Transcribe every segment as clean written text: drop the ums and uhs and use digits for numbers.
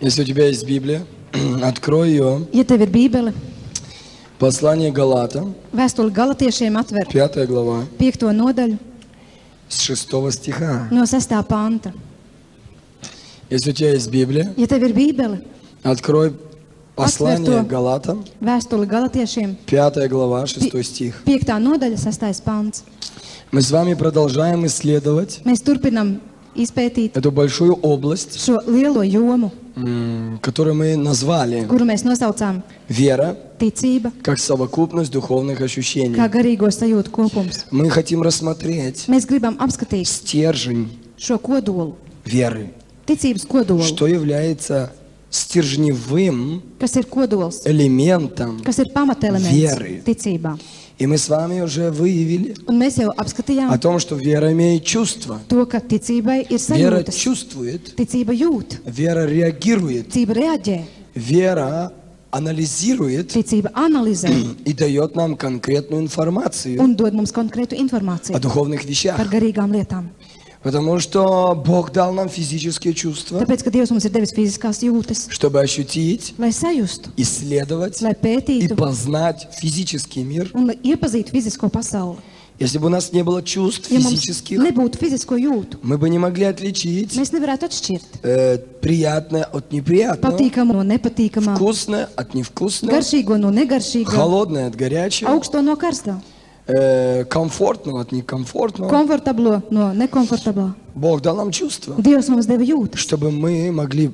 Если у тебя есть Библия, открой ее. Ja tev ir Bībele, Послание Галатам, vēstuli Galatiešiem atver 5 глава, 5. nodaļu с 6 стиха. no 6. panta. Если у тебя есть Библия, Ja tev ir Bībele, открой послание to. Галатам, vēstuli Galatiešiem 5 глава, 6 стих. 5. nodaļa, 6. pants. Мы с вами продолжаем исследовать Mēs turpinam izpētīt эту большую область, šo lielo jomu, которую мы назвали kuru mēs nosaucām «Вера ticība, как совокупность духовных ощущений». kā garīgo sajūtu kopums. Мы хотим рассмотреть Mēs gribam apskatīt стержень šo kodolu, веры, ticības kodolu, что является стержневым kas ir kodols, элементом. kas ir pamatelements Веры. ticībā. И мы с вами уже выявили Un mēs jau apskatījām о том, что вера имеет чувства. to, ka ticībai ir Вера sajūtas. чувствует, Ticība jūt, вера реагирует, ticība reaģē, вера анализирует ticība analizē и дает нам конкретную информацию un dod mums konkrētu о informāciju духовных par вещах. garīgām lietām. Потому что Бог дал нам физические чувства, Tāpēc, ka Dievs mums ir devis fiziskās jūtas, чтобы ощутить, lai sajustu, исследовать lai и pētītu познать физический мир. un lai iepazītu fizisko pasauli. Если бы у нас не было чувств Ja mums физических, nebūtu fizisko jūtu, мы бы не могли отличить mēs nevarētu atšķirt приятное от неприятного, patīkamu no nepatīkamā, вкусное от невкусного, garšīgo no negaršīgā, холодное от горячего, augsto no karstā, комфортного от некомфортного. komfortablo no nekomfortablā. Бог дал нам чувства, Dievs mums deva jūtas, чтобы мы могли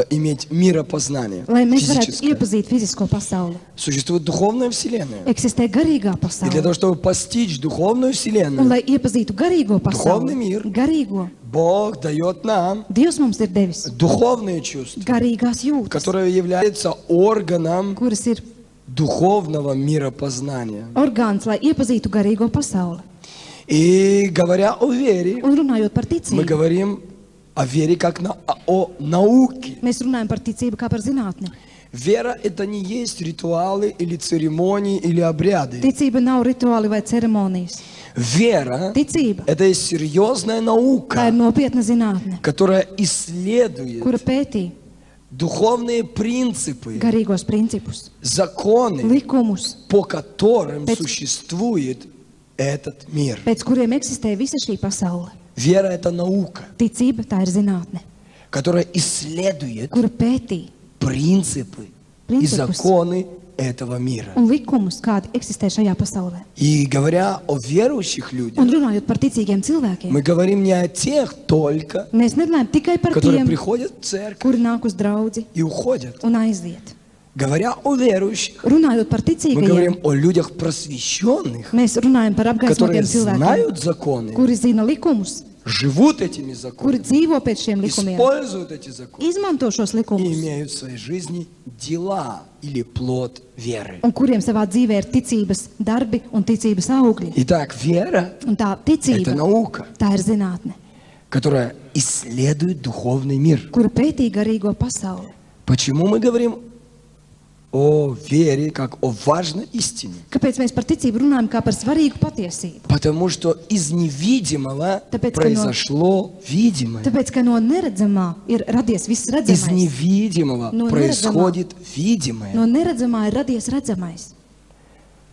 иметь миропознание lai mēs varētu физическое. iepazīt fizisko pasauli. Существует духовная вселенная. Eksistē garīgā И для pasaule. того, чтобы постичь духовную Un, вселенную, lai iepazītu garīgo Duhovный pasauli, мир. garīgo, Бог дает нам Dievs mums ir devis духовные чувства, garīgās jūtas, которые являются органом kuras ir духовного миропознания. orgāns, lai iepazītu garīgo pasauli. И говоря о вере, Un runājot par мы ticību, говорим о вере как о науке. mēs runājam par ticību kā par zinātni. Вера – это не есть ритуалы или церемонии или обряды. Ticība nav rituāli vai ceremonijas. Вера Ticība – это есть серьезная tā ir наука, nopietna zinātne, которая исследует kura pētī духовные принципы, garīgos principus, законы, likumus, по которым Пēc- существует этот мир. pēc kuriem eksistē visa šī pasaule. Вера – это наука, Ticība tā ir zinātne, которая исследует kura pētī принципы и Принципы. законы этого мира. un likumus, kādi eksistē šajā pasaulē. И говоря о верующих людях, Un runājot par ticīgiem cilvēkiem, мы говорим не о тех только, mēs nerunājam tikai par которые tiem, приходят в церковь kuri nāk uz draudzi и уходят. un aiziet. Говоря о верующих, Runājot par мы ticīgajiem, говорим о людях просвещенных, mēs runājam par которые apgaismotiem cilvēkiem, знают законы, kuri zina likumus, живут этими kuri законами, dzīvo pēc šiem likumiem, используют эти законы izmanto šos и likumus, имеют в своей жизни дела или плод веры. un kuriem savā dzīvē ir ticības darbi un ticības augļi. Итак, вера Un tā – это ticība, наука, tā ir zinātne, которая исследует духовный мир. kura pētī garīgo pasauli. Почему мы говорим о вере как о важной истине? Kāpēc mēs par ticību runājam kā par svarīgu patiesību? Потому что из невидимого Tāpēc, ka произошло видимое. Tāpēc, ka no neredzamā ir radies viss Из redzamais. невидимого Но происходит видимое. No neredzamā ir radies redzamais.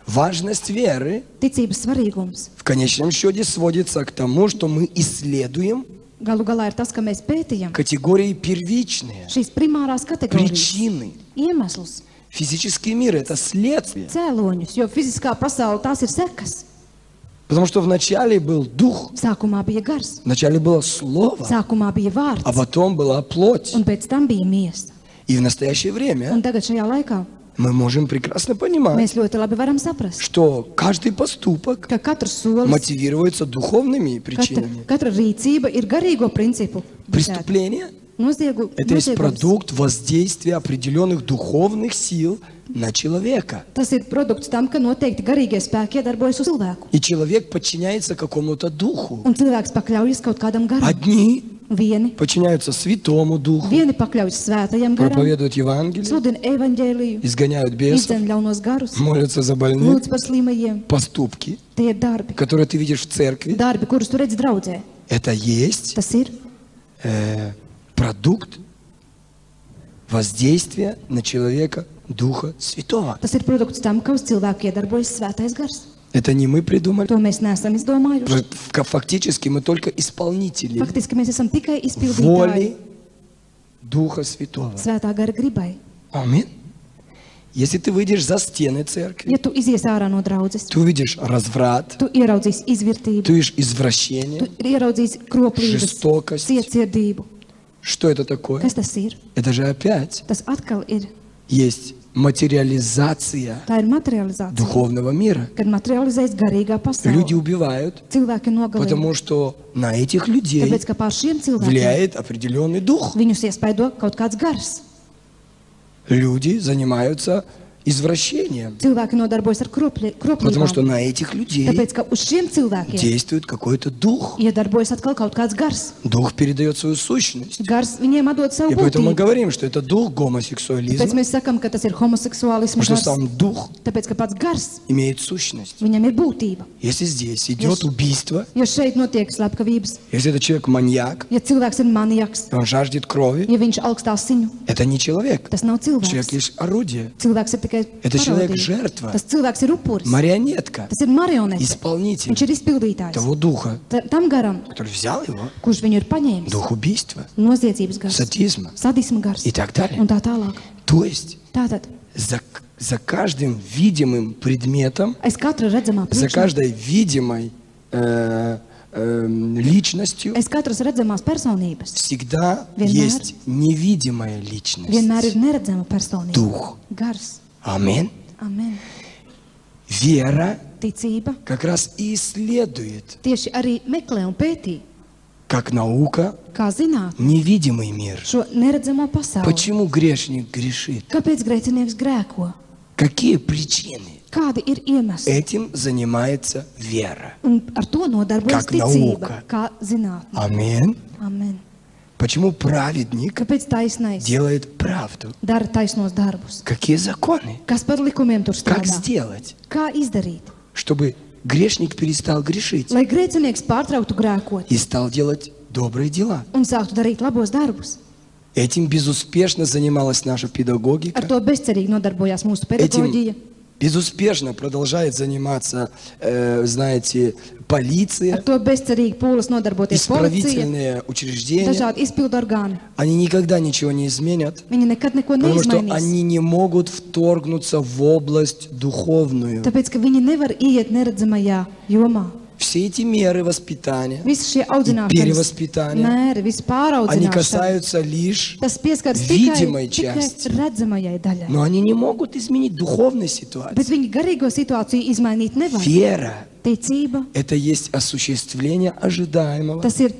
Важность веры Ticības svarīgums в конечном счете сводится к тому, что мы исследуем galu galā ir tas, ka mēs pētījam категории первичные, šīs primārās kategorijas причины. iemeslus, Физический мир – это следствие. cēloņus, jo fiziskā pasaule tās ir sekas. Потому что вначале был дух, Sākumā bija gars, вначале было слово, sākumā bija а vārds, потом была плоть. un pēc tam bija miesa. И в настоящее время Un tagad šajā laikā мы можем прекрасно понимать, mēs ļoti labi varam saprast, что каждый поступок ka katrs solis, мотивируется духовными причинами. katra rīcība ir garīgo principu. Преступление это есть Noziegums. продукт воздействия определенных духовных сил на человека. Tas ir produkts tam, ka noteikti garīgie spēki iedarbojas uz cilvēku. И человек подчиняется какому-то духу. Un cilvēks pakļaujas kaut kādam garam. Одни Vieni подчиняются Святому Духу, pakļaujas svētajam garam, проповедуют Евангелие, sludina evaņģēliju, изгоняют бесов, izdzen ļaunos garus, молятся за больных. lūdz par slimajiem. Поступки, Tie ir darbi. которые ты видишь в церкви, Darbi, kurus tu redzi draudzē. это есть Tas ir продукт воздействия на человека Духа Святого. Tas ir produkts tam, ka uz cilvēku iedarbojas Svētais Gars. Это не мы придумали. To mēs neesam izdomājuši. Фактически мы только исполнители Faktiski mēs esam tikai izpildītāji воли Духа Святого. Svētā gara gribai. Аминь. Если ты выйдешь за стены церкви, Ja tu izies ārā no draudzes, ты увидишь разврат, tu ieraudzīsi izvirtību, ты увидишь извращение. tu ieraudzīsi kroplības, Žestokost. cietsirdību. Что это такое? Kas tas ir? Это же опять Tas atkal ir, есть материализация tā ir materializācija. духовного мира. Kad materializējas garīgā Люди pasaule, убивают, cilvēki nogalina, потому что на этих людей tāpēc, ka pār šiem cilvēkiem влияет определенный дух. viņus iespaido kaut kāds gars. Люди занимаются извращением, Cilvēki nodarbojas ar потому что kroplībām, на этих людей tāpēc, ka uz šiem cilvēkiem действует какой-то дух. iedarbojas atkal kaut kāds gars. Дух передает свою сущность. Gars viņiem atdod savu И поэтому мы būtību. говорим, что это дух Tāpēc гомосексуализма, mēs sakam, ka tas ir homoseksuālisms потому что gars, сам дух tāpēc, ka pats gars, имеет сущность. viņam ir būtība. Если здесь идет убийство, Jo šeit notiek slepkavības, если этот человек маньяк, ja cilvēks ir maniaks, и он жаждет крови, ja viņš augstā siņu, это не человек. tas nav Человек cilvēks. лишь орудие, Cilvēks ir tikai Это человек parodija. жертва. Tas cilvēks ir upuris. марионетка, Tas ir marionete. исполнитель Viņš ir izpildītājs. того духа, Tam garam, который взял его, kurš viņu ir paņēmis, дух убийства, noziedzības gars, садизма sadisma gars и так далее. un tā tālāk. То есть Tātad за каждым видимым предметом, aiz katra redzamā за priekšmeta, каждой видимой личностью aiz katras redzamās personības всегда Vienmēr. есть невидимая личность. vienmēr ir neredzama personība. Дух. Gars. Аминь. Amen. Вера Ticība как раз и исследует, tieši arī meklē un pētī, как наука, kā zināt невидимый мир. šo neredzamo pasauli. Почему грешник грешит? Kāpēc grēcinieks grēko? Какие причины? Kādi ir iemesli? Этим занимается вера. Un ar to nodarbojas Как ticība, наука. kā zinātne. Аминь. Amen. Почему праведник Kāpēc taisnais делает правду? dara taisnos darbus? Какие законы? Kas par likumiem tur Как strādā? сделать, Kā izdarīt? чтобы грешник перестал грешить Lai grēcinieks pārtrauktu grēkot и стал делать добрые дела? un sāktu darīt labos darbus. Этим безуспешно занималась наша Ar педагогика. to bezcerīgi nodarbojās mūsu pedagoģija. Этим безуспешно продолжает заниматься, знаете, Ar полиция, to bezcerīgi pūlas nodarboties policija, исправительные учреждения. dažādi izpildu orgāni. Они никогда ничего не изменят, Viņi nekad neko потому что neizmainīs. они не могут вторгнуться в область духовную. Tāpēc, ka viņi nevar ieiet neredzamajā jomā. Все эти меры воспитания, Visi šie audzināšanas перевоспитания, mēri, visi они pāraudzināšana, касаются лишь, tas pieskaras видимой tikai части. redzamajai daļai. но они не могут изменить духовной Bet ситуации. viņi garīgo situāciju izmainīt nevar. Вера Ticība, – это есть осуществление ожидаемого tas ir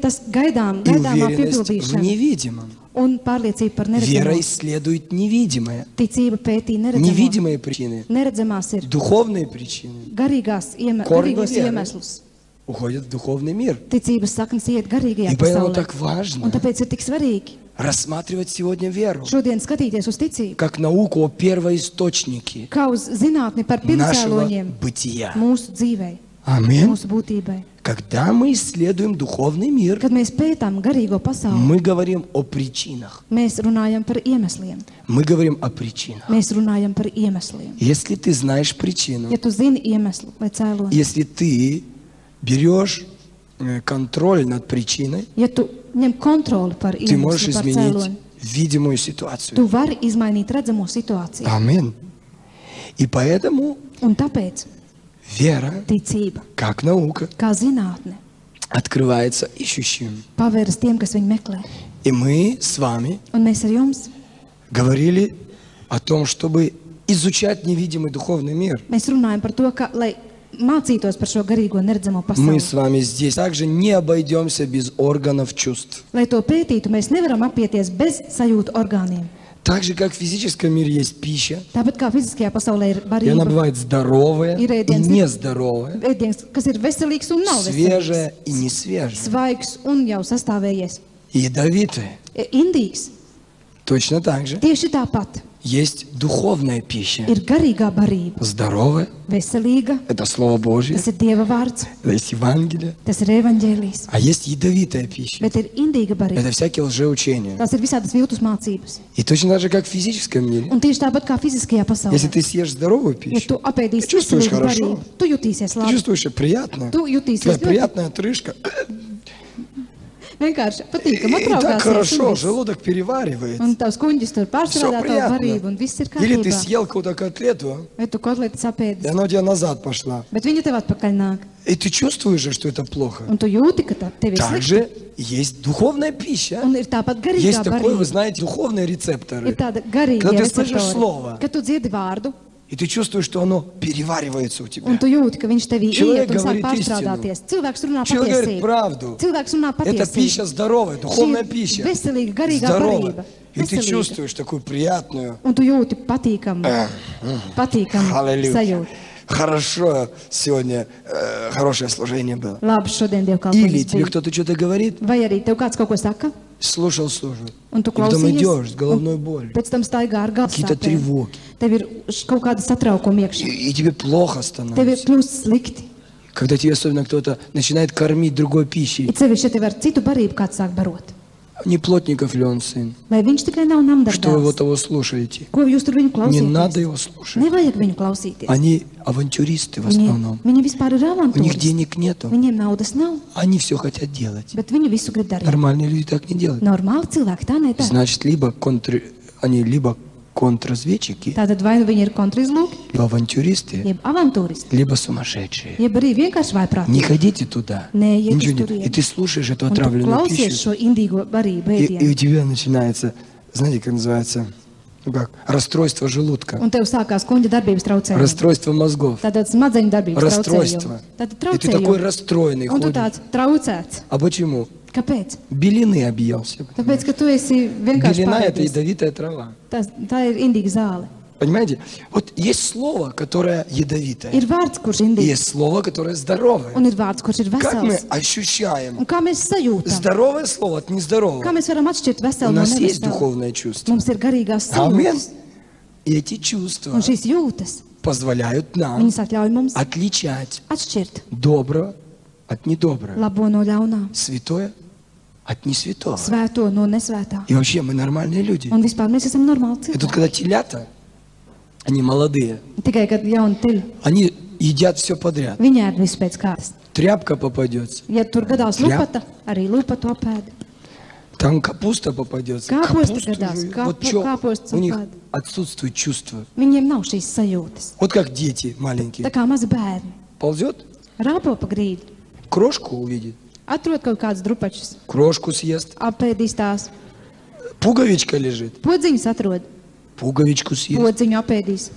tas и gaidāmā уверенность в piepildīšana невидимом. un pārliecība par Вера neredzamo. исследует невидимое. Ticība pētī neredzamo. Невидимые причины, Neredzamās ir духовные причины Korni garīgos vieras. iemeslus. уходят в духовный мир. Ticības saknes iet garīgajā И поэтому pasaulē. так важно Un tāpēc ir tik svarīgi рассматривать сегодня веру šodien skatīties uz ticību, как науку о первоисточнике kā uz zinātni par нашего pirmcēloņiem бытия. mūsu dzīvei, Аминь. mūsu būtībai. Когда мы исследуем духовный мир, Kad mēs pētām garīgo pasauli, мы говорим о причинах. mēs runājam par iemesliem. Мы говорим о причинах. Mēs runājam par iemesliem. Если ты знаешь причину, Ja tu zini iemeslu vai cēloni, если ты берешь контроль над причиной, ja tu ņem kontroli par ты можешь iemeslu, par изменить cēloni, видимую ситуацию. tu vari izmainīt redzamo situāciju. Аминь. И поэтому Un tāpēc вера, ticība, как наука, kā zinātne, открывается ищущим. pavēras tiem, kas viņu meklē. И мы с вами Un mēs ar jums, говорили о том, чтобы изучать невидимый духовный мир. mēs runājam par to, ka, lai mācītos par šo garīgo neredzamo Мы pasauli. с вами здесь также не обойдемся без органов чувств. Lai to pētītu, mēs nevaram apieties bez sajūtu orgāniem. Так же, как в физическом мире есть пища, Tāpat kā fiziskajā pasaulē ir и она barība, бывает здоровая и Ierēdienas ir- нездоровая, ēdiens, kas ir veselīgs un nav veselīgs, свежая и несвежая, svaigs un jau sastāvējies, ядовитая. indīgs. Точно так же Tieši tāpat Есть духовная пища. Ir garīgā barība, Здоровая. veselīga, Это Слово Божье. tas ir Dieva vārds, Это есть Евангелие. tas ir evaņģēlijs, А есть ядовитая пища. bet ir indīga barība. Это всякие лжеучения. Tās ir visādas viltus mācības. И точно так же, как в физическом мире. Un tieši tāpat kā fiziskajā pasaulē. Если ты съешь здоровую Ja пищу, tu apēdīsi Tu čustoši veselīgu хорошо. barību, tu jutīsies ты labi. чувствуешь себя приятно. Tu jutīsies Твоя ļoti приятная отрыжка. vienkārši patīkami И так atraugāsies. хорошо, un viss. желудок переваривает. Un tavs kuņģis tur Все pārstrādā tavu barību, приятно. un viss ir Или ты kārtībā. съел какую-то котлету, Vai tu kotleti и sapēdis, она у тебя назад пошла. bet viņa tev atpakaļ nāk. И ты чувствуешь же, что это плохо. Un tu jūti, ka tev ir slikti. Также есть духовная пища. Un ir tāpat garīgā Есть такой, вы barība. знаете, духовные Ir рецепторы. tāda garīga Kad tu slēdzi slovo. Kad tu dziedi vārdu, И ты чувствуешь, что оно переваривается у тебя. un tu jūti, ka viņš tevī Человек iet un sāk говорит pārstrādāties. Cilvēks runā Человек говорит patiesību. правду. Cilvēks runā Это patiesību. пища здоровая, духовная Šī пища. veselīga, garīgā Здоровая. barība. И ты Veselīga. чувствуешь такую приятную. Un tu jūti patīkamu Аллилуйя. sajūtu. Хорошо сегодня, хорошее служение было. Labi, šodien Dieva Или kalpošanas тебе bija. кто-то что-то говорит, Vai arī tev kāds kaut ko saka, слушал, un tu и потом klausies, идешь с головной un болью. pēc tam staigā ar Какие-то galvasāpēm. тревоги. Tev ir kaut kāda satraukuma iekšā. И тебе плохо Tev ir становится. kļūst slikti. Когда тебе особенно кто-то начинает кормить другой пищей. It sevišķi, ja tev ar citu barību kāds sāk barot. Не плотников ли он сын? Vai viņš tikai nav Что вы его namdarbs? того слушаете? Ko jūs tur viņu Не надо klausīties? его слушать. Nevajag viņu klausīties. Они авантюристы в основном. Viņi vispār ir У них avantūristi. денег нету. Viņiem naudas nav, Они все хотят делать. bet viņi visu grib darīt. Нормальные люди так не делают. Normāli cilvēki tā nedara. Значит, они либо контрразведчики, Tātad vai nu viņi ir kontrizlūki, либо авантюристы, jeb avantūristi, либо сумасшедшие. jeb arī vienkārši Не vaiprātīgi. ходите туда. Не, я Ничего без нет. турья. И ты слушаешь эту Un tu отравленную klausies пищу, šo indīgo barību и у ēdienu. тебя начинается, знаете, как называется, ну как, расстройство желудка, Un tev sākās kuņģa darbības traucējumi. расстройство мозгов, Tātad smadzeņu darbības расстройство. traucējumi. Tātad И ты такой traucējumi. расстроенный Un tu ходишь. tāds traucēts. А почему? Kāpēc? Белины объелся. Tāpēc, ka tu esi vienkārši Белина – это pārēdis. ядовитая трава. Tā ir indīga zāle. Понимаете? Вот есть слово, которое ядовитое. Ir vārds, kurš И indīgs, есть слово, которое здоровое. un ir vārds, kurš ir Как мы vesels. ощущаем Un kā mēs sajūtam? здоровое слово от Kā нездорового? mēs varam atšķirt У veselu no нас есть neveselu? духовное чувство. Mums ir garīgās Амин. sajūtas, И эти чувства un šīs jūtas, позволяют нам viņas atļauj mums отличать atšķirt доброго от недоброго, labo no ļaunā, святое от несвятого. svēto no nesvētā. И вообще мы нормальные люди. Un vispār mēs esam normāli И тут, cilvēki. когда телята, они молодые, Tikai, kad jauni tiļi, они едят все подряд. viņi ēd visu pēc kārtas. Тряпка попадется, Ja tur gadās Jā. lupata, arī lupatu apēd. там капуста попадется. Капуста Капусту гадас, жуют. капу- Вот чё, капуста у них пад. отсутствует чувство. Viņiem nav šīs sajūtas. Вот как дети Tā маленькие. kā mazi bērni. Ползет, Rāpo pa grīdu, крошку увидит, atrod kaut kādas drupačas, крошку съест. apēdīs tās, Пуговичка лежит, podziņas atrod, пуговичку съест. podziņu apēdīs.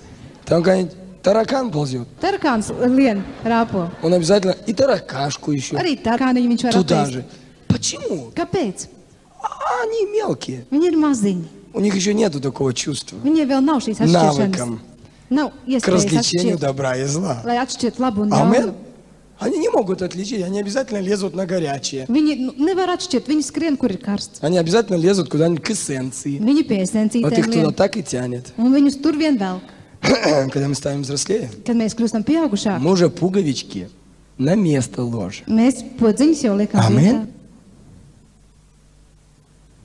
Там какой-нибудь таракан ползет, Tarakāns lien rāpo. он обязательно и таракашку еще Arī tarakāniņu viņš var туда apēst. же. Почему? Kāpēc? А они мелкие. Viņi ir maziņi. У них еще нету такого чувства Viņiem vēl nav šīs Навыкам. atšķiršanas. Nav к iespējas развлечению atšķirt, добра и зла. lai atšķirtu labu un Амен. ļaunu. Они не могут отличить, они обязательно лезут на горячее. Viņi nevar atšķirt, viņi skrien, kur ir karsts. Они обязательно лезут куда-нибудь к эссенции. Viņi pie Вот их esencītēm туда lien. так и тянет. Un viņus tur vien velk. Когда мы станем взрослее, Kad mēs kļūstam pieaugušāki, мы уже пуговички на место ложим. mēs podziņas jau liekam Amen. vietā.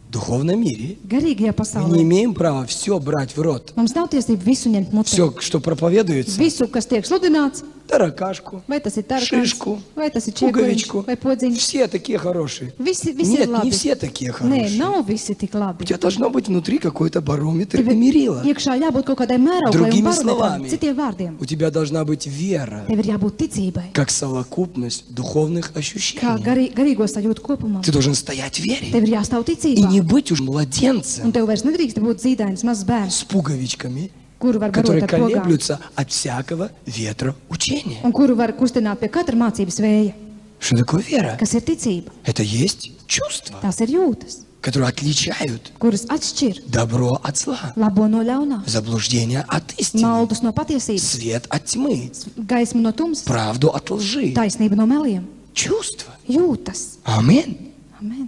В духовном мире Garīgajā мы pasaulē не имеем права все брать в рот. mums nav tiesība visu ņemt mutē. Все, что проповедуется, Visu, kas tiek sludināts, таракашку, vai tas ir tarakāns, шишку, vai tas ir пуговичку. čiekuļš, vai podziņš. Все такие хорошие. Visi ir Нет, labi. не все такие Nē, хорошие. nav visi tik У labi. тебя должно быть внутри какой-то барометр Tev и мерило. iekšā jābūt kaut kādai mērauklei un Другими barometram, словами. citiem vārdiem. У тебя должна быть вера, Tev ir jābūt ticībai, как совокупность духовных kā ощущений. garīgo sajūtu kopumā. Ты должен стоять в вере Tev ir jāstāv и ticībā. не быть уж Un младенцем tev vairs nedrīkst būt zīdainis mazs bērns, с пуговичками, kuru var barot которые ar pogām. колеблются от всякого ветра учения. Un kuru var kustināt pie katra mācības vēja. Что такое вера? Kas ir ticība? Это есть чувства, Tās ir jūtas, которые отличают kuras atšķir добро от зла, labo no ļaunā, заблуждение от истины, maldus no patiesības, свет от тьмы, gaismu no tumsas, правду от лжи. taisnību no meliem. Чувства. Jūtas. Аминь. Amen.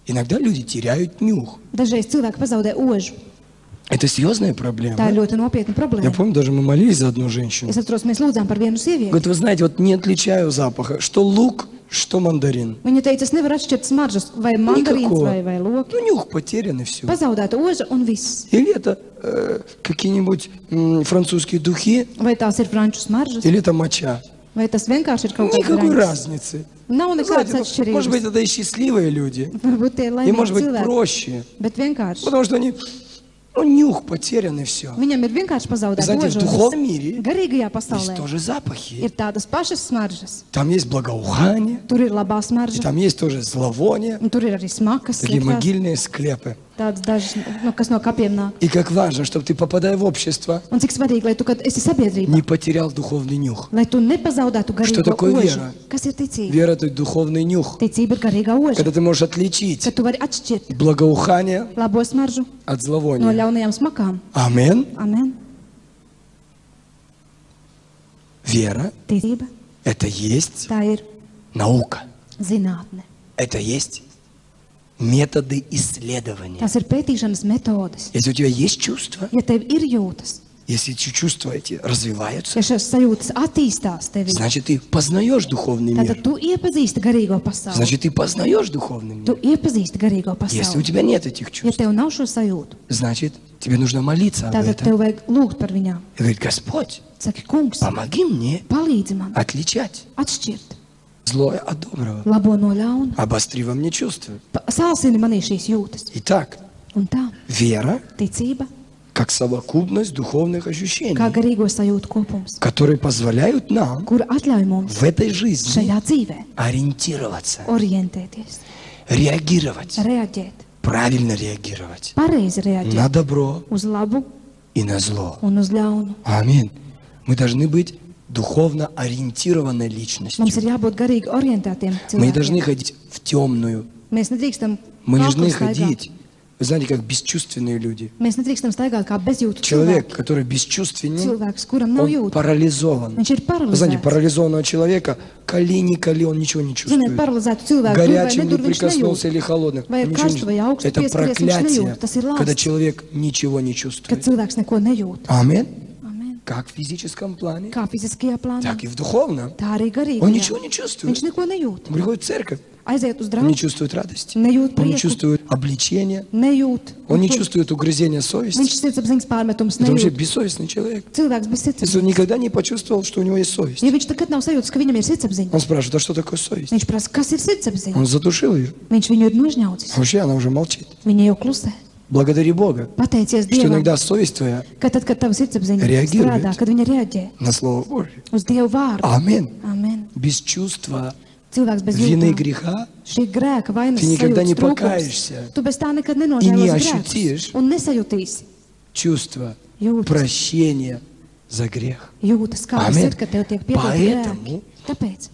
Иногда люди теряют нюх. Dažreiz cilvēki pazaudē ožu. Это serьезная Tā ir проблема. ļoti nopietna Я problēma. помню, даже мы молились за одну женщину. Es atceros, mēs lūdzām par vienu sievieti. Говорит, вы знаете, вот не отличаю запаха. Что лук, что мандарин. Viņa teica, es nevaru atšķirt smaržas, vai mandarīns, vai loki. Ну, нюх потерян и все. Pazaudēta oža un viss. Или это какие-нибудь французские духи, Vai tās ir franču smaržas, или это моча. vai tas vienkārši ir kaut kāds Никакой grēks. разницы. Nav nekādas Знаете, ну, может быть, atšķirības. это и счастливые люди. Varbūt tie ir И может laimīgi быть cilvēki, проще. bet vienkārši. Потому что они, ну, нюх потерян и все. Viņam ir vienkārši pazaudēta Знаете, в oža. un духовном viss. мире Garīgajā есть pasaulē тоже запахи. ir tādas pašas smaržas. Там есть благоухание, Tur ir labā и smarža, там есть тоже зловоние, un tur ir arī smakas, такие sliktās, могильные склепы. tādas dažas, kas no kapiem nāk. И как важно, чтобы ты, попадая в общество, Un cik svarīgi, lai tu, kad esi sabiedrībā, не потерял духовный нюх. lai tu nepazaudētu Что garīgo такое ožu. вера? Kas ir ticība? Вера – это духовный нюх. Ticība ir garīgā oža, Когда ты можешь отличить kad tu vari atšķirt благоухание labo smaržu от no зловония. ļaunajām smakām. Амин. Amen. Вера Ticība, – это есть tā ir наука. zinātne. Это есть методы исследования. Tās ir pētīšanas metodes. Если у тебя есть чувства, Ja tev ir jūtas, если эти чувства эти развиваются, ja šīs sajūtas attīstās tevī, значит, ты познаешь духовный tad мир. tu iepazīsti garīgo pasauli. Значит, ты познаешь духовный Tu мир. iepazīsti garīgo Если у pasauli. тебя нет этих Ja чувств, tev nav šo sajūtu, значит, тебе нужно молиться об tad этом. tev vajag lūgt par viņām. И говорит, Господь, Saki, kungs, помоги мне palīdzi man отличать atšķirt злое от доброго. labo no ļauna. Обостри во мне чувства. Sāsini manī šīs jūtas. Итак, Un tā, вера ticība, как совокупность духовных kā ощущений, garīgo sajūtu kopums, которые позволяют нам kur atļauj mums в этой жизни šajā dzīvē ориентироваться, orientēties, реагировать, reaģēt, правильно реагировать pareizi reaģēt на добро uz labu и на зло. un uz ļaunu. Аминь. Мы должны быть духовно ориентированной личностью. Mums ir jābūt garīgi orientētiem Мы не должны cilvēkiem. ходить в темную. Mēs nedrīkstam Мы не kaklu должны staigāt. ходить, вы знаете, как бесчувственные люди. Mēs nedrīkstam staigāt kā bezjūtu Человек, cilvēki. который бесчувственен, Cilvēks, kuram nav он jūtu, парализован. viņš ir Вы знаете, paralizēts. парализованного человека, коли не коли, он ничего не Ziniet, чувствует. paralizētu cilvēku tur vai Горячим не nedur viņš прикоснулся nejūt. или холодным. Vai он ar ничего karstu vai не... augstu Это pieskaries, viņš проклятие, nejūt. Tas ir когда lāsts, человек nичего не kad чувствует. cilvēks neko nejūt. Аминь. Amen. Как в физическом плане, Kā fiziskajā plānā, так и в духовном. tā arī garīgajā. Он ничего не чувствует. Viņš neko nejūt. Он приходит в церковь, Aiziet uz он не draugu, чувствует радости, nejūt он не prieku, чувствует обличения, nejūt. он не чувствует угрызения совести. Viņš sirdsapziņas pārmetums Это вообще nejūt. бессовестный человек. Cilvēks bez Если он sirdsapziņas. никогда не почувствовал, что у него есть совесть. Ja viņš nekad nav sajūtas, ka viņam ir sirdsapziņa, Он спрашивает, а что такое совесть? viņš prasa, kas ir sirdsapziņa. Он задушил ее. Viņš viņu ir nožņaucis. А вообще она уже молчит. Viņa jau klusē. Благодари Бога, Pateicies что Dievam, иногда совесть твоя ka tad, kad tava sirdsapziņa Reaģējot. strādā, kad viņa reaģē на Слово Божье. uz Dievu vārdu. Аминь. Amen. Без чувства Cilvēks bez вины и jūtām. греха Šī grēka vainas Ты никогда не sajūtas trūkums. покаешься. Tu bez tā nekad И не nenožēlos ощутишь. grēkus un nesajutīsi чувство jūtas, прощения за грех. jūtas kā tas Amen. ir, ka tev tiek piedoti Поэтому grēki. Tāpēc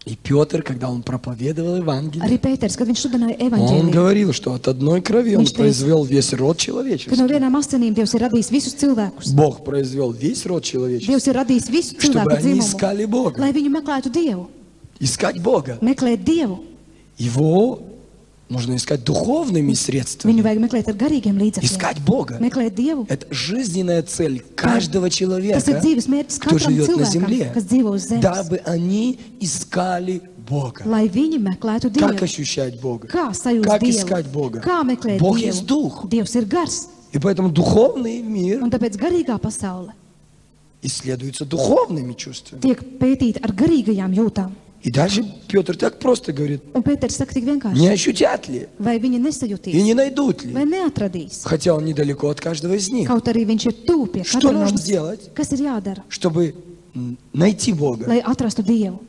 И Петр, когда он проповедовал Евангелие, arī Pēters, kad viņš sludināja он evaņģēliju, говорил, что от одной крови он Viņš teica, произвел весь род ka no человеческий. vienām asinīm Dievs ir radījis visus cilvēkus. Бог произвел весь род человеческий, Dievs ir radījis visu чтобы cilvēku они dzimumu, искали Бога. lai viņi meklētu Dievu. Искать Бога. Meklēt Dievu. Его нужно искать духовными средствами. Viņu vajag meklēt ar garīgiem līdzekļiem. Искать Бога. Meklēt Dievu. Это жизненная цель каждого Tas ir человека, dzīves mērķis кто katram живет на cilvēkam, земле, kas dzīvo uz zemes. дабы они искали Бога. Lai viņi meklētu Как Dievu. ощущать Бога? Kā sajust Как Dievu? искать Бога? Kā meklēt Бог Dievu? есть Дух. Dievs ir gars. И поэтому духовный мир Un tāpēc garīgā pasaule исследуется духовными чувствами. tiek pētīta ar garīgajām jūtām. И дальше Петр так просто говорит, Un Pēters saka tik не vienkārši, ощутят ли vai viņi и nesajutīs, не найдут vai ли, neatradīs. хотя он недалеко от каждого из них. Kaut arī viņš ir tuvu pie Что katra no нужно mums. сделать, Kas ir jādara, чтобы найти Бога? lai atrastu Dievu?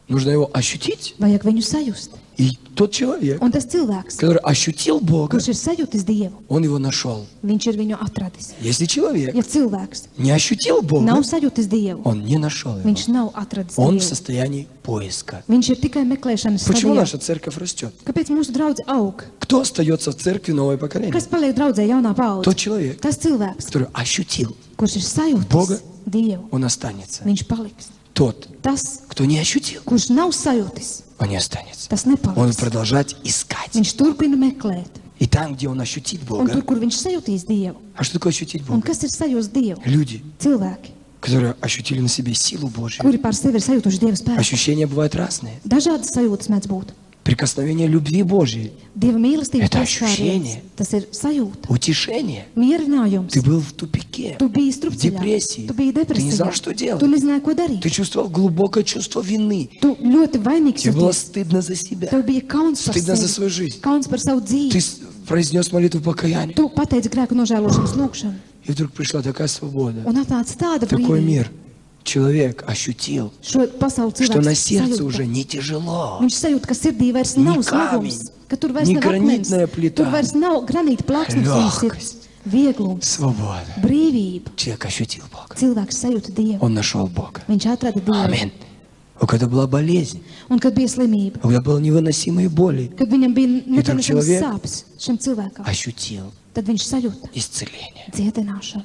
Нужно его ощутить. Vajag viņu sajust. И тот человек, Un tas cilvēks, который ощутил Бога, kurš ir sajūtis Dievu, он его нашел. viņš ir viņu atradis. Если человек Ja cilvēks не ощутил Бога, nav sajūtis Dievu, он не нашел его. viņš nav atradis Он в Dievu. состоянии поиска. Viņš ir tikai meklēšanas Почему stadijā. наша церковь растет? Kāpēc mūsu draudz aug? Кто остается в церкви новое поколение? Kas paliek draudzē jaunā Тот paudze? человек, Tas cilvēks, который ощутил, kurš ir Boga. sajūtis Dievu, он останется. viņš paliks. Тот, Tas, кто не ощутил, kurš nav sajūtis, он не останется. tas Он nepaliks. продолжать искать. Viņš turpina meklēt. Итак, там, где он ощутит un Бога. tur, kur viņš sajūtīs Dievu. А что такое ощутить Un Бога? kas ir sajūst Dievu? Люди, Cilvēki, которые ощутили на себе силу Божью. kuri pār sevi ir sajūtuši Dieva spēku. Ощущения бывают разные. Dažādas sajūtas mēdz būt. Прикосновение любви Божьей, Dieva mīlestības Это pieskāriens, ощущение. tas ir sajūta, утешение. mierinājums. Ты был в тупике, Tu biji в strupceļā, депрессии. tu biji Ты не знал, depresijā, что tu делать. nezināji, ko darīt. Ты чувствовал глубокое чувство вины. Tu ļoti vainīgs Тебе было jūties. стыдно за себя. Tev bija kauns par Стыдно за sevi, свою жизнь. kauns par savu Ты dzīvi. произнес молитву покаяния. Tu pateici grēku nožēlošanas lūgšanu, И вдруг пришла такая свобода. un atnāca tāda Такой brīvība. мир. Человек ощутил, Šo pasauli что на cilvēks сердце sajūta. уже не тяжело. Viņš sajūt, ka sirdī vairs nav Ni smagums, камень, ka tur vairs ni nav akmens, granitная плита. tur vairs nav granīta plāksnes, viņas ir Легкость. vieglums, Свобода. brīvība. Человек ощутил Бога. Cilvēks sajūta Dievu, Он нашел Бога. viņš atrada Dievu. Аминь. У кого была болезнь, Un kad bija slimība, у кого было невыносимые боли, kad viņam bija nepanesamas человек sāpes šim cilvēkam, ощутил tad viņš sajūta исцеление. dziedināšanu.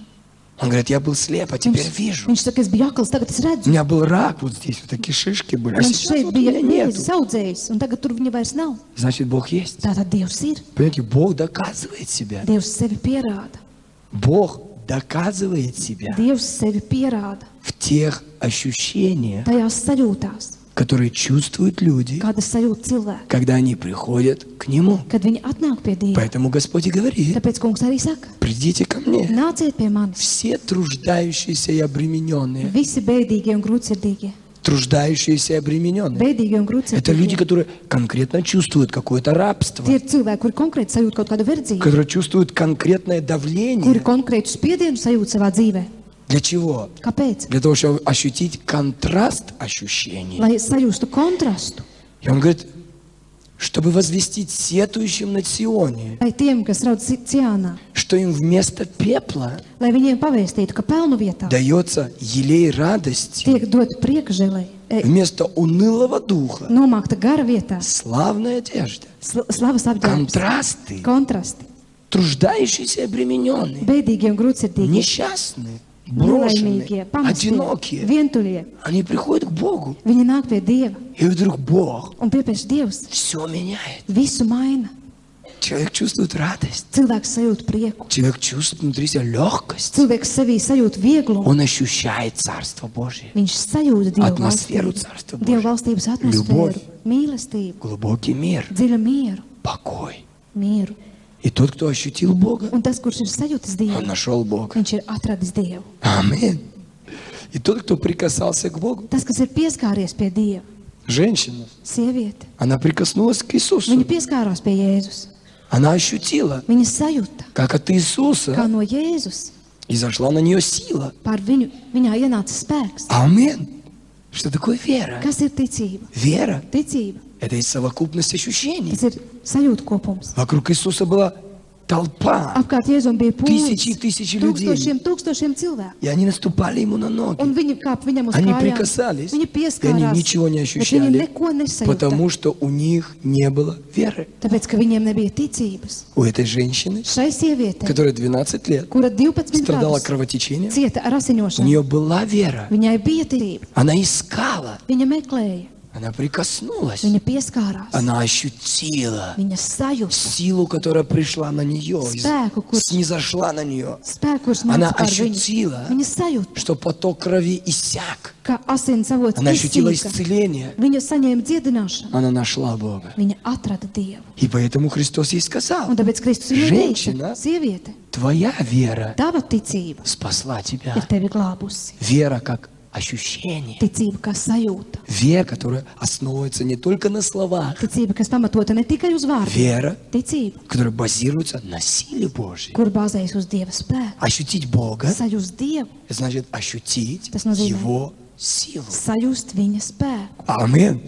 Он говорит, я был слеп, а теперь Viņš, вижу. viņš saka, es biju akls, tagad es У redzu. меня был рак вот здесь, вот такие шишки были, а Man сейчас šeit вот у bija меня нету. vēzis audzējis, un tagad tur viņa vairs nav. Значит, Бог есть. Tātad Dievs ir. Понимаете, Бог доказывает себя. Dievs sevi pierāda. Бог доказывает себя Dievs sevi pierāda в тех ощущениях, tajās sajūtās, которые чувствуют люди, kādas sajūt cilvēki, когда они приходят к Нему. kad viņi atnāk pie Dieva. Поэтому Господь и говорит, Tāpēc kungs arī saka, придите ко мне, nāciet pie manis, все труждающиеся и обремененные. visi bēdīgie un grūtsirdīgie. Труждающиеся и обремененные. Bēdīgie un Это люди, grūtsirdīgie. которые конкретно чувствуют какое-то рабство, Tie ir cilvēki, kuri konkrēti sajūt kaut kādu verdzību, которые чувствуют конкретное kuri давление. konkrētu spiedienu sajūt savā dzīvē. Для чего? Kāpēc? Для того, чтобы ощутить контраст ощущений. Lai sajūstu kontrastu. И он говорит, чтобы возвестить сетующим на Сионе, Lai tiem, kas raud Ciānā, что им вместо пепла lai viņiem pavēstītu, ka pelnu vietā дается елей радости, tiek dot priekšžēlē, вместо унылого духа nomākta gara vietā, славная одежда, slavas apģērbs, контрасты, kontrasti, труждающиеся и обремененные, bēdīgie un grūtsirdīgie, несчастные, брошенные, nelaimīgie, pamestie, одинокие. vientuļie. Они приходят к Богу, Viņi nāk pie Dieva, и вдруг Бог un piepieši Dievs все меняет. visu maina. Человек чувствует радость, Cilvēks sajūt prieku, человек чувствует внутри себя легкость. cilvēks sevī sajūt vieglumu, Он ощущает Царство Божье, viņš sajūt Dieva атмосферу valstību, Царства Dieva Божьего, valstības Любовь. atmosfēru, mīlestību, глубокий мир, dziļu mieru, покой. mieru. И тот, кто ощутил Бога, Un tas, kurš ir sajūtis он Dievu, нашел Бога. viņš ir atradis Dievu. Аминь. И тот, кто прикасался к Богу, Tas, kas ir pieskāries pie Dieva, женщина, sieviete, она прикоснулась к Иисусу. viņa pieskārās pie Jēzus. Она ощутила, Viņa sajūta, как от kā Иисуса no Jēzus изошла на нее сила. pār viņā ienāca spēks. Аминь. Что такое вера? Kas ir ticība? Вера Ticība, – это и совокупность ощущений. tas ir sajūta kopums. Вокруг Иисуса была толпа, Apkārt Jēzum bija Tūkstoši, pūlis, tūkstoši людей. tūkstošiem cilvēku. и они наступали ему на ноги. Un viņi kāp viņam uz Они kājām. прикасались, Viņi и они pieskārās, ничего не bet viņi ощущали, neko nesajūta. потому что у них не было веры. Tāpēc, ka viņiem nebija ticības. У этой женщины, Šai sievietei, которая 12 лет kura 12 страдала gadus кровотечением, cieta ar у asiņošanu, нее была вера. viņai bija ticība. Она искала, Viņa meklēja, она прикоснулась, viņa pieskārās, она ощутила viņa sajūta силу, которая пришла на нее, spēku, kurš снизошла на нее, spēku, kurš Она nāca par viņu. ощутила, Viņa sajūta, что поток крови иссяк. ka asins avots Она ощутила izsīka. исцеление. Viņa saņēma dziedināšanu. Она нашла Бога. Viņa atrada Dievu. И поэтому Христос ей сказал, Un tāpēc Kristus viņai Женщина. teica, sieviete, твоя вера tava ticība спасла тебя. ir tevi glābusi. Вера как ощущение. Ticība kā sajūta. Вера, которая основывается не только на словах. Ticība, kas pamatota ne tikai uz vārdiem. Вера, Ticība, которая базируется на силе Божьей. kur bāzējas uz Dieva spēku. Ощутить Бога Sajust Dievu, значит ощутить Tas nozīmē- Его силу. sajust viņa spēku. Аминь.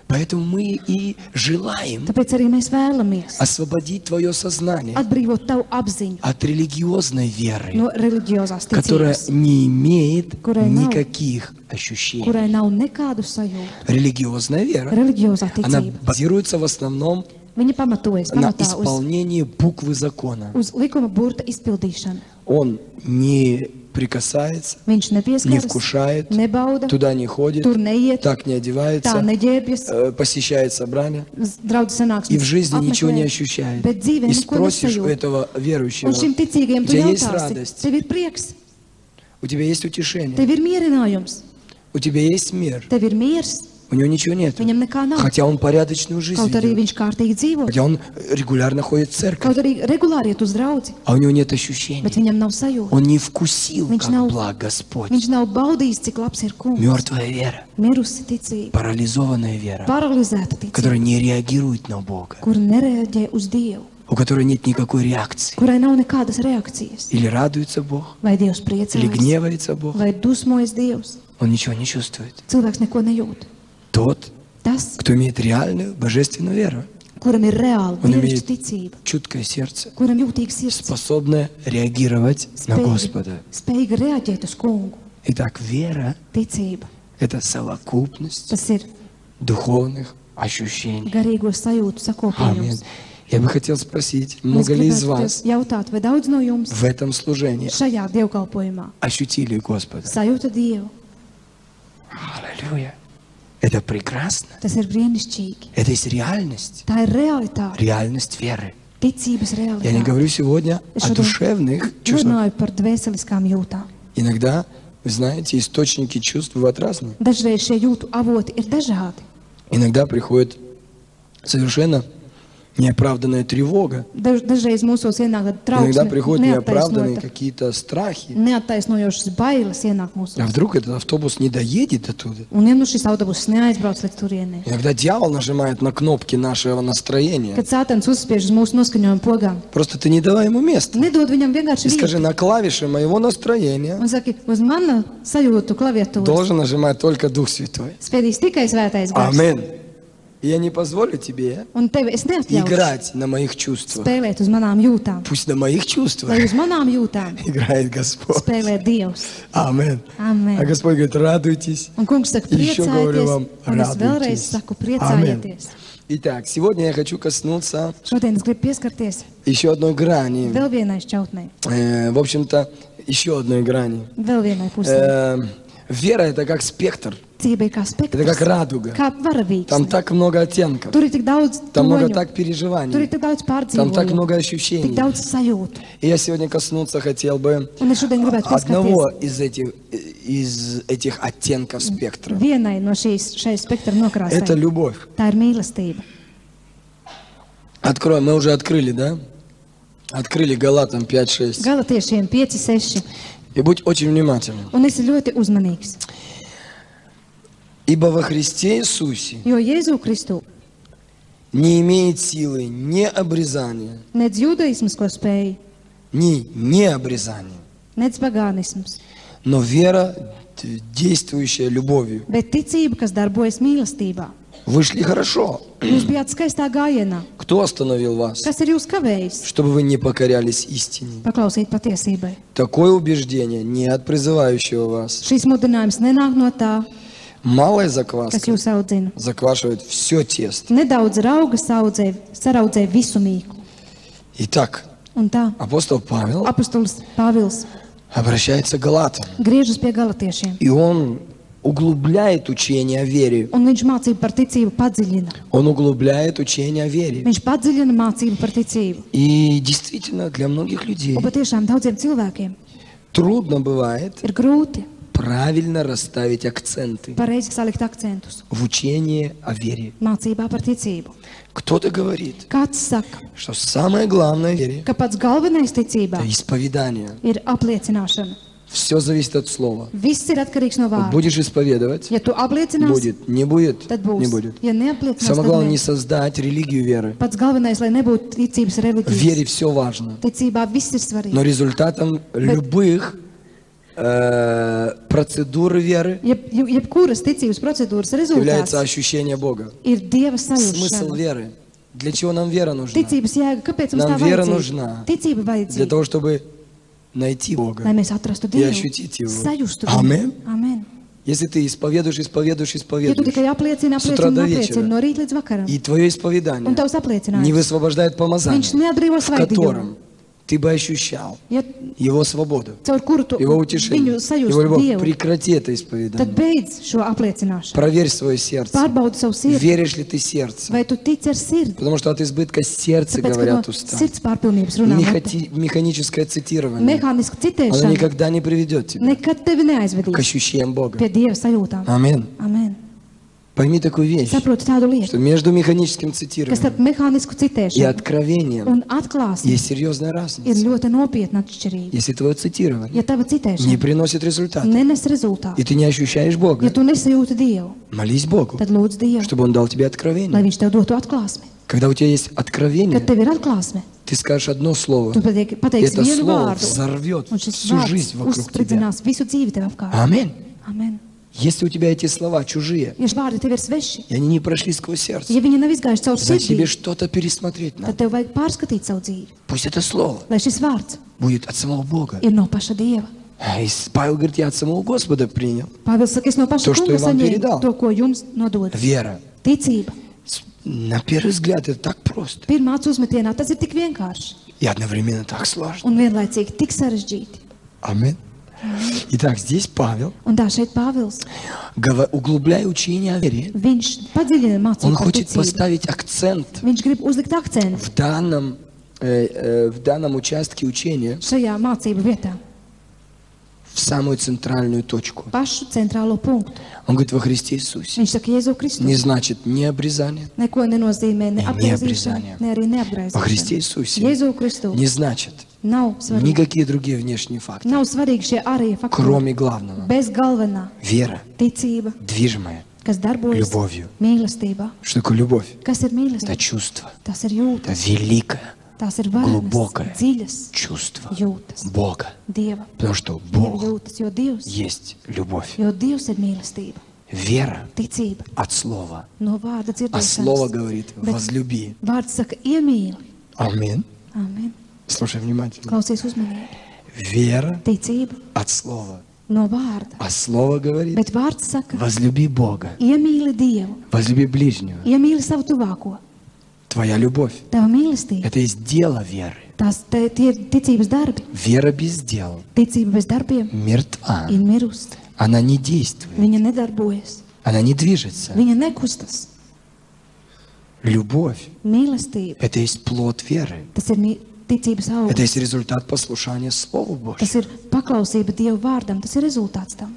Поэтому мы и желаем Tāpēc arī mēs vēlamies освободить твое сознание atbrīvot tavu apziņu от религиозной веры, no reliģiozās которая ticības, не имеет Которая nav- никаких ощущений. kurai nav nekādu sajūtu. Религиозная вера, Reliģiozā она ticība, базируется в основном viņa pamatojas на pamatā uz, исполнении буквы закона. uz likuma burta izpildīšanu. Он не прикасается, Viņš не nepieskaras, вкушает, nebauda, туда не ходит, tur neiet, так не tā одевается, neģērbjas, посещает собрания draudzes sanāksmes и в жизни ничего не apmeklē, ощущает. bet dzīvē И neko спросишь у nesajūt. этого верующего, Un šim ticīgajam у tu тебя есть jautāsi, радость, tev ir prieks, у тебя есть утешение, tev ir mierinājums, у тебя есть мир, tev ir miers, у него ничего нет. viņam nekā nav. Хотя он порядочную жизнь Kaut arī ведет, viņš kārtīgi dzīvo, хотя он регулярно ходит в церковь, kaut arī regulāri iet uz draudzi, а у него нет bet ощущений. viņam nav sajūta. Он не вкусил, Viņš как nav- благ Господь. Viņš nav baudījis, cik labs ir kungs. Мертвая вера, Mirusi ticība, парализованная вера, paralizēta ticība, которая не реагирует на Бога, kur nereaģē uz Dievu, у которой нет никакой реакции. kurai nav nekādas reakcijas. Или радуется Бог, Vai Dievs или priecājas, гневается Бог. vai dusmojas Dievs. Он ничего не чувствует. Cilvēks neko nejūt. Тот, Tas, кто имеет реальную божественную веру, kuram ir reāli Он dievišķa имеет ticība, чуткое сердце, kuram jūtīgs sirds, способное реагировать на Господа. spējīga reaģēt uz kungu. Итак, вера Ticība, – это совокупность tas ir духовных ощущений. garīgo sajūtu Аминь. sakopījums. Я бы хотел спросить, Un es много ли из gribētu вас jautāt, vai daudz no jums в этом служении šajā dievkalpojumā ощутили Господа? sajūta Dievu? Аллилуйя! Это прекрасно. Tas ir brīnišķīgi. Это есть реальность. Tā ir realitāte, Реальность веры. ticības Я не realitāte. говорю сегодня Es о šodien душевных чувствах. runāju par dvēseliskām jūtām. Иногда, вы знаете, источники чувств бывают разные. Dažreiz šie jūtu avoti ir dažādi. Иногда приходит совершенно неоправданная тревога. Dažreiz mūsos ienāk tāda Иногда trauksme, приходят неоправданные neattaisnota, какие-то страхи. neattaisnojošas bailes ienāk mūsos. А вдруг этот автобус не доедет оттуда? Un ja nu šis autobuss neaizbrauc līdz turienei, Иногда дьявол нажимает на кнопки нашего настроения. kad sātans uzspiež uz mūsu noskaņojumu pogām, Просто ты не давай ему места. nedod viņam vienkārši И скажи, vietu. на клавиши моего настроения Un saki, uz mana sajūtu klaviatūras должен нажимать только Дух Святой. spiedīs tikai svētais gars. Аминь. И я не позволю тебе Un tevi es neatļaušu играть на моих чувствах. spēlēt uz manām jūtām. Пусть на моих чувствах Lai uz manām jūtām играет Господь. spēlē Dievs. Аминь. Amen. А Господь говорит, радуйтесь. Un kungs saka, И еще говорю вам, priecājieties. Un es vēlreiz радуйтесь. saku, Аминь. priecājieties. Итак, сегодня я хочу коснуться Šodien es gribu pieskarties еще одной грани. vēl vienai šķautnei, В общем-то, еще одной грани. vēl vienai pusē. Вера – это как спектр, Ticība ir kā это как spektrs, радуга. kā varavīgs. Там так много оттенков, Tur ir tik daudz там много toņu, так tur ir переживаний, tik daudz там так pārdzīvojumu, много tik ощущений. daudz sajūtu. И я сегодня коснуться хотел бы Un es šodien gribētu одного pieskarties из этих оттенков спектра. vienai no šai spektra Это nokrāsai. любовь. Tā ir mīlestība. Откроем, мы уже открыли, да? Открыли Галатам 5:6. Galatiešiem 5:6. И будь очень внимательным. Un esi ļoti uzmanīgs, Ибо во Христе Иисусе jo Jēzu Kristu не имеет силы ни обрезания, nedz judaisms, ko spēj, ни необрезания, nedz pagānisms, но вера, действующая любовью. bet ticība, kas darbojas mīlestībā. Вышли хорошо. Jūs bijāt skaistā gājienā. Кто остановил вас? Kas ir jūs kavējis? Чтобы вы не покорялись истине. Paklausīt patiesībai. Такое убеждение не от призывающего вас. Šīs mudinājums nenāk no tā, Малая kas закваска jūs audzina. заквашивает все тесто. Nedaudz rauga saraudzē visu mīklu. Итак, Un tā апостол Павел apustulis Pāvils обращается к Галатам. griežas pie galatiešiem. И он углубляет учение о вере. Un viņš mācību par ticību padziļina. Он углубляет учение о вере. Viņš padziļina mācību par ticību. И действительно, для многих людей Un patiešām daudziem cilvēkiem трудно бывает ir grūti правильно расставить акценты pareizi salikt akcentus в учении о вере. mācībā par ticību. Кто-то говорит, Kāds saka, что самое главное в вере – ka pats galvenais ticībā это исповедание. ir apliecināšana. Все зависит от слова. Viss ir atkarīgs no Вот vārda. будешь исповедовать – Ja tu apliecināsi, будет, не будет tad – не būs. будет. Ja neapliecinās, Самое tad главное не nē. создать религию веры. Pats galvenais, lai nebūtu ticības В reliģijas. вере все важно. Ticībā viss ir svarīgi. Но результатом любых процедур веры Jebkuras ticības procedūras является rezultāts ощущение Бога. ir Dieva Смысл sajūta. веры. Для чего нам вера нужна? Ticības jēga, kāpēc mums Нам tā вера vajadzīga? нужна. Ticība Для vajadzīga, того, чтобы найти lai Бога. mēs atrastu И Dievu, ощутить Его. sajustu Amen. viņu. Amen. Если ты исповедуешь, Ja tu tikai apliecini, с утра apliecini, до apliecini вечера, no rīta līdz vakaram, и твое un исповедание tavs не apliecinājums, высвобождает помазание, viņš neatbrīvo в svaidījumu. котором ты бы ощущал, Ja Его свободу, caur kuru tu Его viņu утешение, Его sajūsti любовь. Dievu, Прекрати это tad исповедание. beidz šo apliecināšanu. Проверь свое сердце. Pārbaudi savu sirdi. Веришь ли ты сердцем? Vai tu tici ar sirdi? Потому что от избытка сердца Tāpēc, ka no говорят уста. sirds pārpilnības runā mute. Механическое цитирование. Mehāniski Оно citēšana никогда не приведет тебя nekad tevi к neaizvedīs ощущениям Бога. pie Dieva sajūtām. Амин. Amen. Пойми такую вещь, Saproti tādu lietu, что между механическим ka цитированием starp mehānisku и citēšanu откровением un atklāsmi есть серьезная ir разница. ļoti nopietna atšķirība. Если твое цитирование Ja tava не citēšana приносит результата, nenes rezultātu, и ты не ощущаешь ja Бога, tu nesajūti Dievu, молись Богу, tad lūdz Dievu, чтобы Он дал тебе lai откровение. Viņš tev dotu atklāsmi. Когда у тебя есть откровение, Kad tev ir atklāsme, ты скажешь одно слово, tu и pateiksi это vienu слово vārdu, взорвет un šis всю жизнь vārds вокруг тебя. uzspridzinās visu dzīvi tev apkārt. Аминь. Amen. Если у тебя эти слова чужие, Ja šie vārdi tev ir sveši, и они не прошли сквозь сердце, ja viņi nav izgājuši caur значит, тебе sirdī, что-то пересмотреть tad надо. tev vajag pārskatīt savu dzīvi. Пусть это слово Lai šis vārds будет от самого Бога. ir no paša Dieva. И Павел говорит, я от самого Господа принял. Pāvils saka, es no paša To, что kunga я вам передал. saņēmu to, ko jums nododu. Вера. Ticība. На первый взгляд это так просто. Pirmā acu uzmetienā tas ir tik vienkārši И одновременно так сложно. un vienlaicīgi tik sarežģīti. Аминь. Итак, здесь Павел, Un tā šeit Pāvils, углубляя учение о вере, viņš padziļina он mācību par хочет ticību. поставить акцент Viņš grib uzlikt akcentu в данном участке учения šajā mācību vietā, в самую центральную точку. pašu centrālo punktu. Он говорит, во Христе Иисусе. Viņš saka, Jēzu Kristu. Не значит не обрезание. Neko nenozīmē ne Ne apgriezīšana, neapgriezīšana. ne arī Во Христе neapgriezīšana. Иисусе Jēzu Kristu не значит nav svarīgi. никакие другие внешние факты, Nav svarīgi šie ārējie faktori. кроме главного. Bez galvenā Вера, ticība, движимая. kas darbojas Любовью. mīlestībā. Что такое любовь? Kas ir Это mīlestība? чувство. Tas ir Это jūtas, великое tās ir varenas, глубокое dziļas чувство jūtas Бога. Dieva. Потому что Dieva Бог jūtas, jo Dievs, есть любовь. Dievs ir mīlestība, Вера ticība от слова. no vārda А слово dzirdēšanas. говорит, Bet возлюби. vārds saka, iemīli. Аминь. Amen. Слушай внимательно. Klausies uzmanīgi. Вера Ticība от слова. no vārda. А слово говорит, Bet vārds saka, возлюби Бога. iemīli Dievu, Возлюби ближнего. iemīli savu tuvāko. Твоя любовь. Tava mīlestība, Это есть дело веры. tie ir ticības darbi. Вера без дел Ticība bez darbiem мертва. ir mirusi. Она не действует. Viņa nedarbojas, Она не движется. viņa nekustas. Любовь Mīlestība, – это есть плод веры. tas ir ticības Это augsts. есть результат послушания Слову Божьему. Tas ir paklausība Dieva vārdam, tas ir rezultāts tam.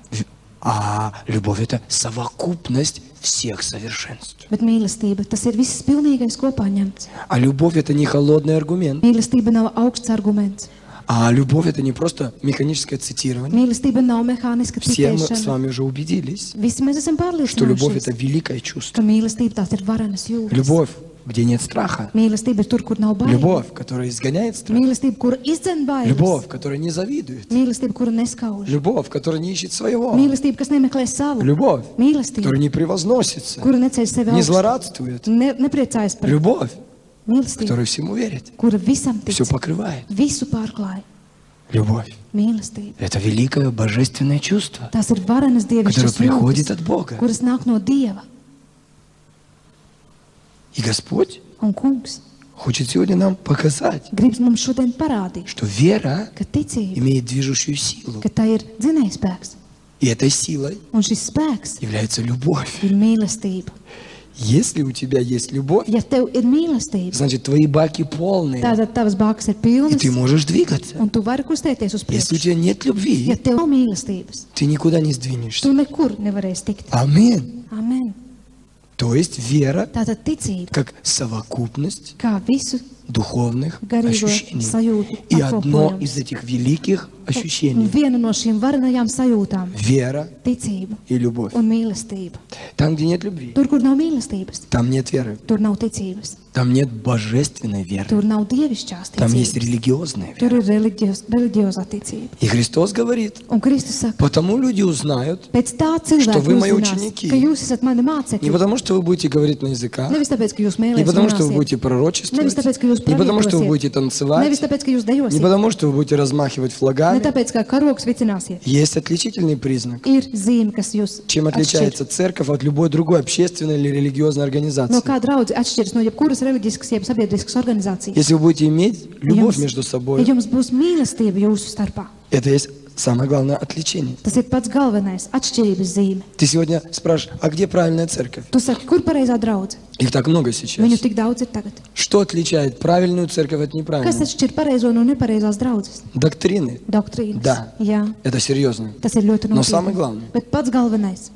А любовь – это совокупность всех совершенств. Bet mīlestība, tas ir viss pilnīgais kopā ņemts. А любовь – это не холодный аргумент. Mīlestība nav augsts arguments. А любовь – это не просто механическое цитирование. Mīlestība nav mehāniska Все мы с citēšana. вами уже убедились, Visi mēs esam что любовь – это pārliecinājušies, великое ka чувство. mīlestība tās ir varenas jūtas. Любовь, где нет страха. Mīlestība ir tur, kur nav bail. Любовь, которая изгоняет страх. Mīlestība, kura izdzen bailes. Любовь, которая не завидует. Mīlestība, kura neskauž. Любовь, которая не ищет своего. Mīlestība, kas nemeklē savu. Любовь, Mīlestība, которая не превозносится, kura neceļ sevi не augstu. злорадствует. Nepriecājas par Любовь, mīlestību, которая всему верит, kura visam tic, все покрывает. visu pārklāja. Любовь Mīlestība. – это великое божественное чувство, Tās ir varenas которое dievišķas приходит jūtas, от Бога. kuras nāk no Dieva. И Господь Un kungs хочет сегодня нам показать, grib mums šodien parādīt, что вера ka ticība, имеет движущую силу. ka tā ir dzinējspēks. И этой силой Un šis spēks является любовь. ir mīlestība. Если у тебя есть любовь, Ja tev ir mīlestība, значит, твои баки полные, tātad tavas bākas ir и pilnas, ты можешь двигаться. un tu vari kustēties uz Если у priekšu. тебя нет Ja любви, tev nav mīlestības, ты никуда не сдвинешься. tu nekur nevarēsi tikt. Аминь. Amen. То есть вера Tātad ticība, как совокупность kā visu духовных garīgo ощущений. sajūtu И одно apkopojums. из этих великих Un ощущений viena no šīm varenajām sajūtām – вера - ticība и любовь. un mīlestība. Там, где нет любви, Tur, kur nav mīlestības, там нет веры, tur nav ticības. там нет божественной веры, Tur nav dievišķās там есть ticības. религиозная Tur вера. ir reliģiozā ticība. И Христос говорит, Un Kristus saka, потому люди узнают, pēc tā Что вы cilvēki мои uzzinās, ученики. ka jūs esat mani не mācekļi. потому, что вы будете говорить на языках, Nevis tāpēc, ka jūs не mēlēs потому, что вы runāsiet. будете пророчествовать, Nevis tāpēc, ka jūs не потому, что вы pravietosiet. будете танцевать, Nevis tāpēc, ka jūs не dejosiet. потому, что вы будете размахивать флагами, вами, tāpēc, ka karogs vicināsies. есть отличительный признак. Ir zīme, kas jūs Чем отличается церковь от любой другой общественной или религиозной No организации? kā draudze atšķiras no jebkuras reliģiskas, jeb sabiedriskas organizācijas. Если вы будете иметь любовь между Ja собой, jums būs mīlestība jūsu starpā, это есть самое главное отличение. tas ir pats galvenais atšķirības zīme. Ты сегодня спрашиваешь, а где правильная церковь? Tu saki, kur pareizā draudze? Их так много сейчас. Viņu tik daudz ir tagad. Что отличает правильную церковь от Kas неправильной? atšķir pareizo no nepareizās draudzes? Доктрины. Doktrīnas. Да. Jā, Это серьезно. tas ir ļoti Но самое nopietni. главное, Bet pats galvenais,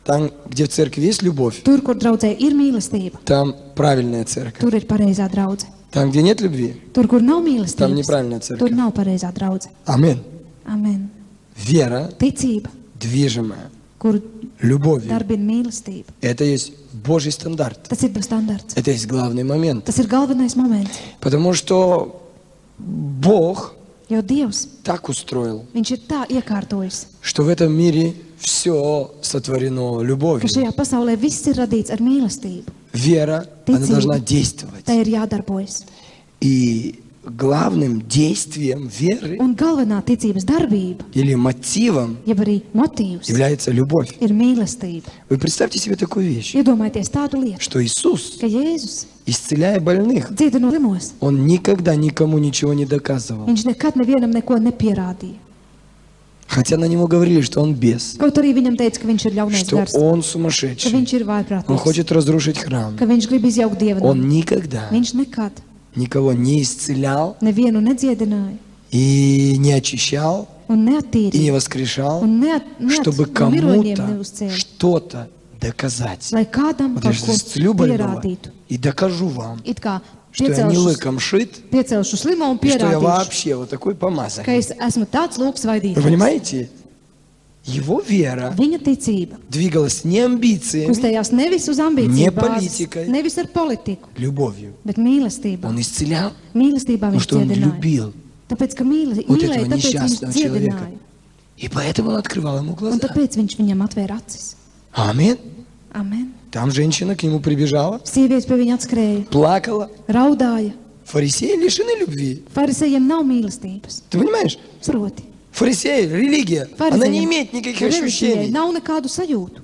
там, где в церкви есть любовь, tur, kur draudzē ir mīlestība, там правильная церковь. tur ir pareizā draudze. Там, где нет любви, Tur, kur nav там mīlestības, неправильная tur церковь. nav pareizā draudze. Амин. Amen. Вера, Ticība, движимая kur любовью, darbina mīlestība. это есть Божий стандарт. Tas ir Dieva standarts. Это есть главный момент. Tas ir galvenais moments. Потому что Бог Jo Dievs, так устроил, Viņš ir tā iekārtojis, что в этом мире все сотворено ka любовью. šajā pasaulē viss ir radīts ar mīlestību. Вера, она Ticība. должна действовать. Tā ir jādarbojas. И главным действием веры Un galvenā ticības darbība, или мотивом jeb arī motīvs, является любовь. ir mīlestība. Вы представьте себе такую вещь, Iedomājieties tādu lietu, что Иисус, ka Jēzus исцеляя больных, dziedinot slimos, Он никогда никому ничего не доказывал. Viņš nekad nevienam neko nepierādīja. Хотя на Него говорили, что Он бес, Kaut arī viņam teica, ka viņš ir ļaunais что gars, Он ka сумасшедший, viņš ir Он vājprātīgs, хочет разрушить храм. ka viņš grib izjaukt Dievu Он namu. никогда Viņš nekad никого не исцелял nevienu nedziedināja и не очищал un и не neattīrīja воскрешал, un чтобы no miroņiem кому-то neuzcēla, что-то доказать. lai kādam Вот я kaut сейчас ko исцелю больного pierādītu. и докажу вам, It kā что я не лыком шит, piecelšu slimo un и что я pierādīšu, вообще вот такой ka помазанный. es esmu tāds lūks Вы vaidītājs. понимаете? Его вера Viņa ticība двигалась не амбициями, kustējās nevis uz ambīciju Ne bāzes, politikai. nevis ar politiku, любовью. bet mīlestībā. Он исцелял, Mīlestībā потому viņš что он dziedināja. любил Tāpēc, ka вот mīlēja, этого tāpēc viņš несчастного человека. dziedināja. И поэтому он открывал ему Un глаза. tāpēc viņš viņam atvēra acis. Амин. Amen. Там женщина к нему прибежала, Sieviete pie viņa atskrēja, плакала. raudāja. Фарисеи лишены любви. Farisejiem nav mīlestības. Ты понимаешь? Proti, Фарисеи, религия, она не имеет никаких reliģijai ощущений. nav nekādu sajūtu.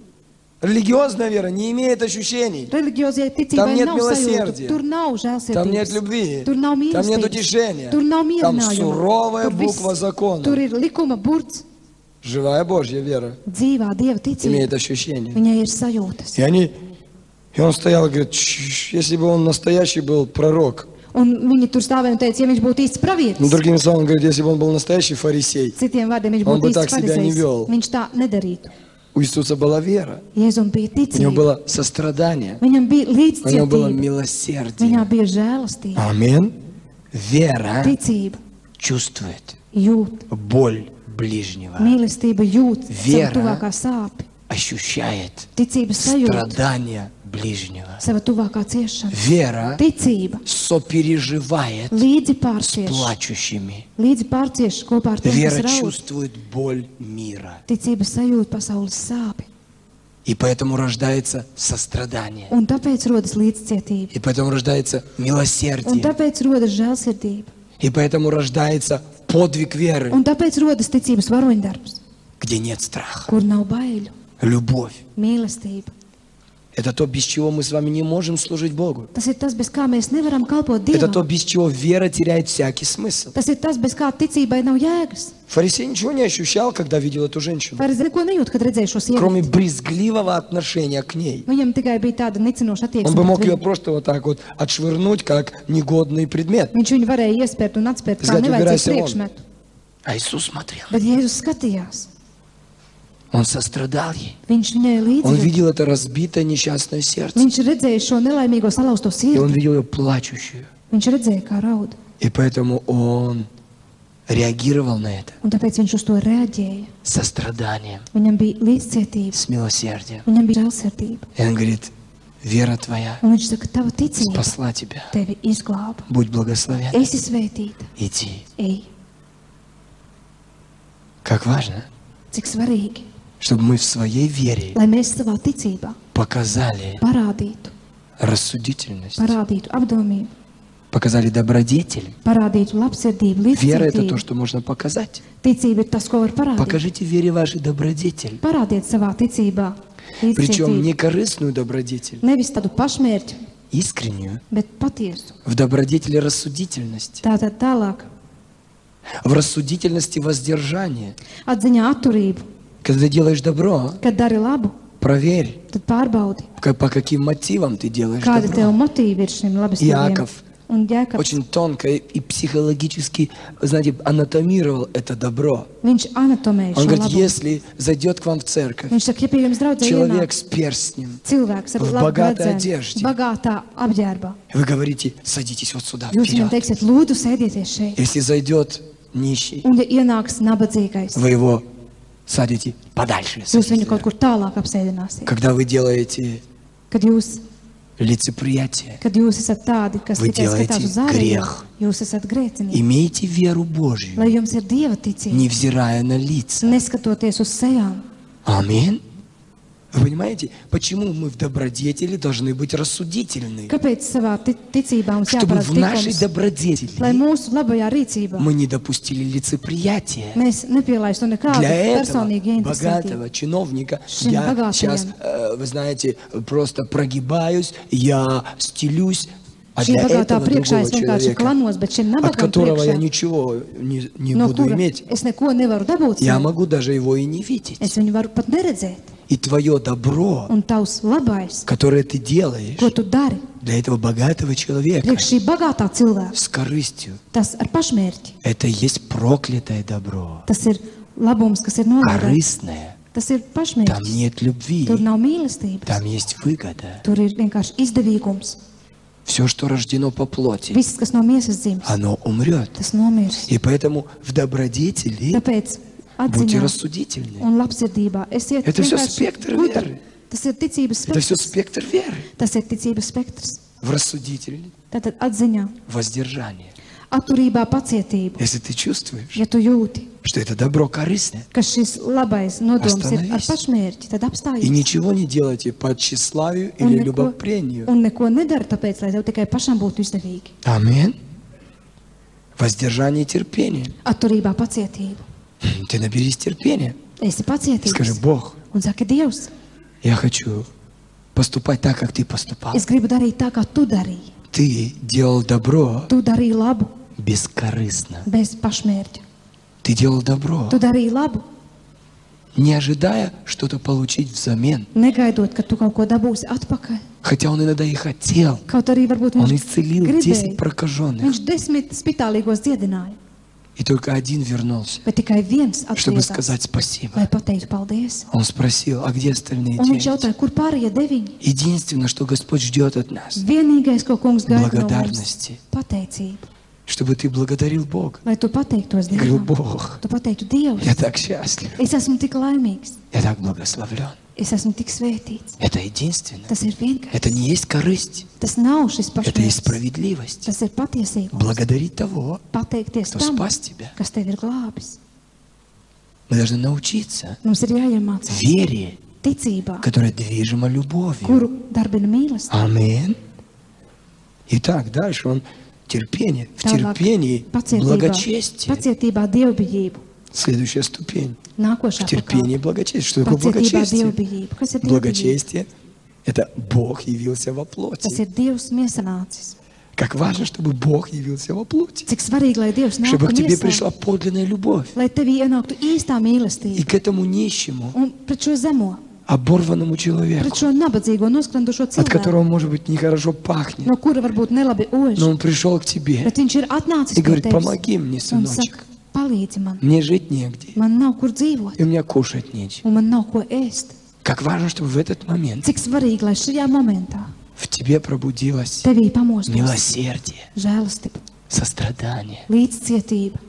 Религиозная вера не имеет ощущений. Reliģiozajai Там ticībai нет nav милосердия. sajūtu. Tur nav žēlsirdības. Там нет любви. Tur nav Там нет mīlestības. утешения. Tur nav Там mierinājuma. суровая Tur viss- буква закона. Tur ir likuma burts, Живая Божья вера dzīvā Dieva имеет ticība. ощущение. Viņai ir sajūtas. И он стоял и говорит, если бы он настоящий был пророк. Un viņi tur stāvēja un teica, ja viņš būtu īsts pravietis, Ну, другими словами, он говорит, если бы он был настоящий фарисей, citiem vārdiem viņš Он būtu бы īsts так себя не farizējs, вел. viņš tā nedarītu. у Иисуса была вера. Jēzum bija У него ticība. было сострадание. Viņam bija У него было līdzcietība. милосердие. Viņā bija žēlastība. Амин. Вера Ticība чувствует jūt. боль ближнего. Mīlestība jūt Viera. savu tuvākā sāpi. Ощущает Ticība sajūt страдания ближнего. savu tuvākā ciešanu. Вера Ticība сопереживает līdzi с pārcieš. плачущими. Līdzi pārcieš kopā ar tiem, kas Вера raud. чувствует боль мира. Ticība sajūt pasaules sāpi. И поэтому рождается сострадание. Un tāpēc rodas līdzcietība. И поэтому рождается Un милосердие. tāpēc rodas žēlsirdība. И поэтому рождается подвиг веры, Un tāpēc rodas ticības varoņdarbs, где нет страха. kur nav baiļu, Любовь. mīlestība. Это то, без чего мы с вами не можем служить Богу. Tas ir tas, bez kā mēs nevaram kalpot Это то, Dievam. без чего вера теряет всякий смысл. Tas ir tas, bez kā ticībai nav jēgas. Фарисей ничего не ощущал, когда видел эту женщину, Vairs neko nejūt, kad redzēju šo кроме sievieti. брезгливого отношения к ней. Viņam tikai bija tāda nicinoša Он attieksme. бы мог pret ее viņu. просто вот так вот отшвырнуть, как негодный предмет. Viņš viņu varēja iespērt un atspērt kā Сказать, nevajadzīgu убирайся вон. priekšmetu. А Иисус смотрел. Bet Jēzus skatījās. Он сострадал ей. Viņš viņai Он līdzi. видел это разбитое несчастное сердце. Viņš redzēja šo nelaimīgo salauzto И он sirdi. видел ее плачущую. Viņš redzēja, kā raud. И поэтому он реагировал на это Un tāpēc viņš uz to reaģēja. состраданием, Viņam bija līdzcietība. с милосердием. Viņam bija žēlsirdība. И он говорит, вера твоя Un viņš saka, tava ticība спасла тебя. tevi izglāba. Будь благословен. Esi svētīta. Иди. Ej, Как важно, cik svarīgi, чтобы мы в своей вере lai mēs savā ticībā показали parādītu, рассудительность, apdomību, показали добродетель. parādītu labsirdību, Вера — это то, līdzcietību. что можно показать. Ticība ir tas, ko var parādīt. Покажите в вере вашей добродетель. Parādiet savā ticībā Причем līdzcietību. не корыстную добродетель, Nevis tādu pašmērķu, искреннюю. bet patiesu. В добродетели рассудительность. Tātad tālāk В рассудительности воздержание. atziņā atturību. Когда ты делаешь добро, Kad dari labu, проверь, tad pārbaudi, по каким мотивам ты делаешь kādi tev добро. motīvi ir šim labestībiem. Иаков Un Jēkabs, очень тонко и психологически, знаете, анатомировал это добро. viņš anatomēja Он šo говорит, labumu. если зайдет к вам в церковь Viņš saka, ja pie jums draudzē человек ienāk с перстнем, cilvēks ar в labu богатой redzējumu, одежде. bagātā apģērbā, вы говорите, садитесь вот сюда, jūs viņam вперед. teiksiet, lūdzu, sēdieties šeit. Если зайдет нищий, Un ja ienāks nabadzīgais, вы его садите подальше. jūs viņu садите. kaut kur tālāk apsēdināsiet. Когда вы делаете Kad jūs лицеприятие, esat tādi, kas Вы tikai skatās делаете uz ārējo, грех. jūs esat grēcinieki. имейте веру Божью, Lai jums ir Dieva ticība, невзирая на лица. neskatoties uz sejām. Аминь. Вы понимаете, почему мы в добродетели должны быть рассудительны? Kāpēc savā ticībā mums Чтобы jāparāda в нашей tikums, lai добродетели mūsu labajā rīcībā мы не допустили лицеприятия. mēs nepielaistu nekādu Для этого personīgu interesētību. богатого чиновника Šim я bagātajam. сейчас, вы знаете, просто прогибаюсь, я стелюсь, а Šī для bagātā этого priekšā другого es vienkārši человека, klanos, bet šim от nabagam которого я priekšā, ничего не no буду kura иметь, es neko nevaru dabūt, я sev, могу даже его и не видеть. es viņu varu pat neredzēt. И твое добро, Un tavs labais, которое ты делаешь ko tu dari, для этого богатого человека priekš šī bagātā cilvēka, с корыстью, tas ar pašmērķi. это и есть проклятое добро, Tas ir labums, kas ir nolādēts. корыстное. Tas ir Там pašmērķis. нет любви, Tur nav mīlestības. там есть выгода. Tur ir vienkārši izdevīgums. Все, что рождено по плоти, Viss, kas no miesas dzimis, оно умрет. tas nomirs. И поэтому в добродетели Tāpēc будьте atziņā рассудительны. un labsirdībā esiet Это всё vienkārši спектр gudri. веры. Tas ir ticības Это все spektrs. спектр веры. Tas ir ticības spektrs. В рассудительности, Tātad atziņā, воздержание. atturībā pacietību. Если ты чувствуешь, Ja tu jūti, что это добро корыстное, ka šis labais nodoms ir ar Остановись. pašmērķi, tad и apstājies. ничего не делайте по тщеславию или любопрению. un neko nedara, tāpēc, lai tev tikai pašam būtu izdevīgi. Аминь. Воздержание и терпение. Atturībā pacietību. Ты наберись терпения. Esi Скажи, pacietīgs. Бог, Un saki, Dievs, я хочу поступать так, как ты поступал. es gribu darīt tā, kā tu darīji. Ты делал добро Tu darīji labu, бескорыстно. bez pašmērķa. Ты делал добро, Tu darīji labu, не ожидая что-то получить взамен. negaidot, ka tu kaut ko dabūsi atpakaļ. Хотя он иногда и хотел. Kaut arī varbūt Он viņš исцелил 10 gribēja. прокаженных. Viņš 10 spitālīgos dziedināja, И только один вернулся, bet tikai viens чтобы atgriezās, сказать спасибо. lai pateiktu paldies. Он sпросил, а где остальные Un viņš 9? jautāja, kur pārējie 9? Единственное, что Господь ждет от нас, Vienīgais, ko kungs gaida no mums, благодарности. pateicība. Чтобы ты благодарил Бога. Lai tu pateiktos Я говорю, Dievam, Бог, tu pateiktu Dievs. я так счастлив, Es esmu tik laimīgs, я так благословлен. es esmu tik svētīts. Это единственное. Tas ir vienkārši. Это не есть корысть, Tas nav šis это есть pašmērķis. справедливость. Tas ir patiesība. Благодарить того, Pateikties кто tam, спас тебя. kas tevi ir glābis. Мы должны научиться Mums ir jāiemācās вере, ticībā, которая движима любовью. kuru darbina mīlestība. Аминь. Итак, дальше он терпение. В терпении благочестие. Pacietībā dievbijību. Следующая ступень. Nākošā В терпении благочестие. Что такое Pacietībā благочестие? dievbijība. Kas ir dievbijība? Благочестие – это Бог явился во Tas плоти. ir Dievs miesanācis. Как важно, чтобы Бог явился во плоти. Cik svarīgi, lai Dievs nāk Чтобы un к тебе miesā, пришла подлинная любовь. lai tevī ienāktu īstā И mīlestība. к этому нищему, Un pret šo zemo, оборванному pret человеку, šo nabadzīgo noskrandušo от cilvēku, которого, может быть, нехорошо пахнет, no kura varbūt nelabi ož, но он пришел к тебе bet viņš ir atnācis и pie говорит, tevis помоги мне, un сыночек. saka, palīdzi man, Мне жить негде, man nav kur dzīvot, и у меня кушать нечего. un man nav ko ēst. Как важно, чтобы в этот момент Cik svarīgi, lai šajā momentā в тебе пробудилось tevī pamostos милосердие, žēlastība, сострадание, līdzcietība,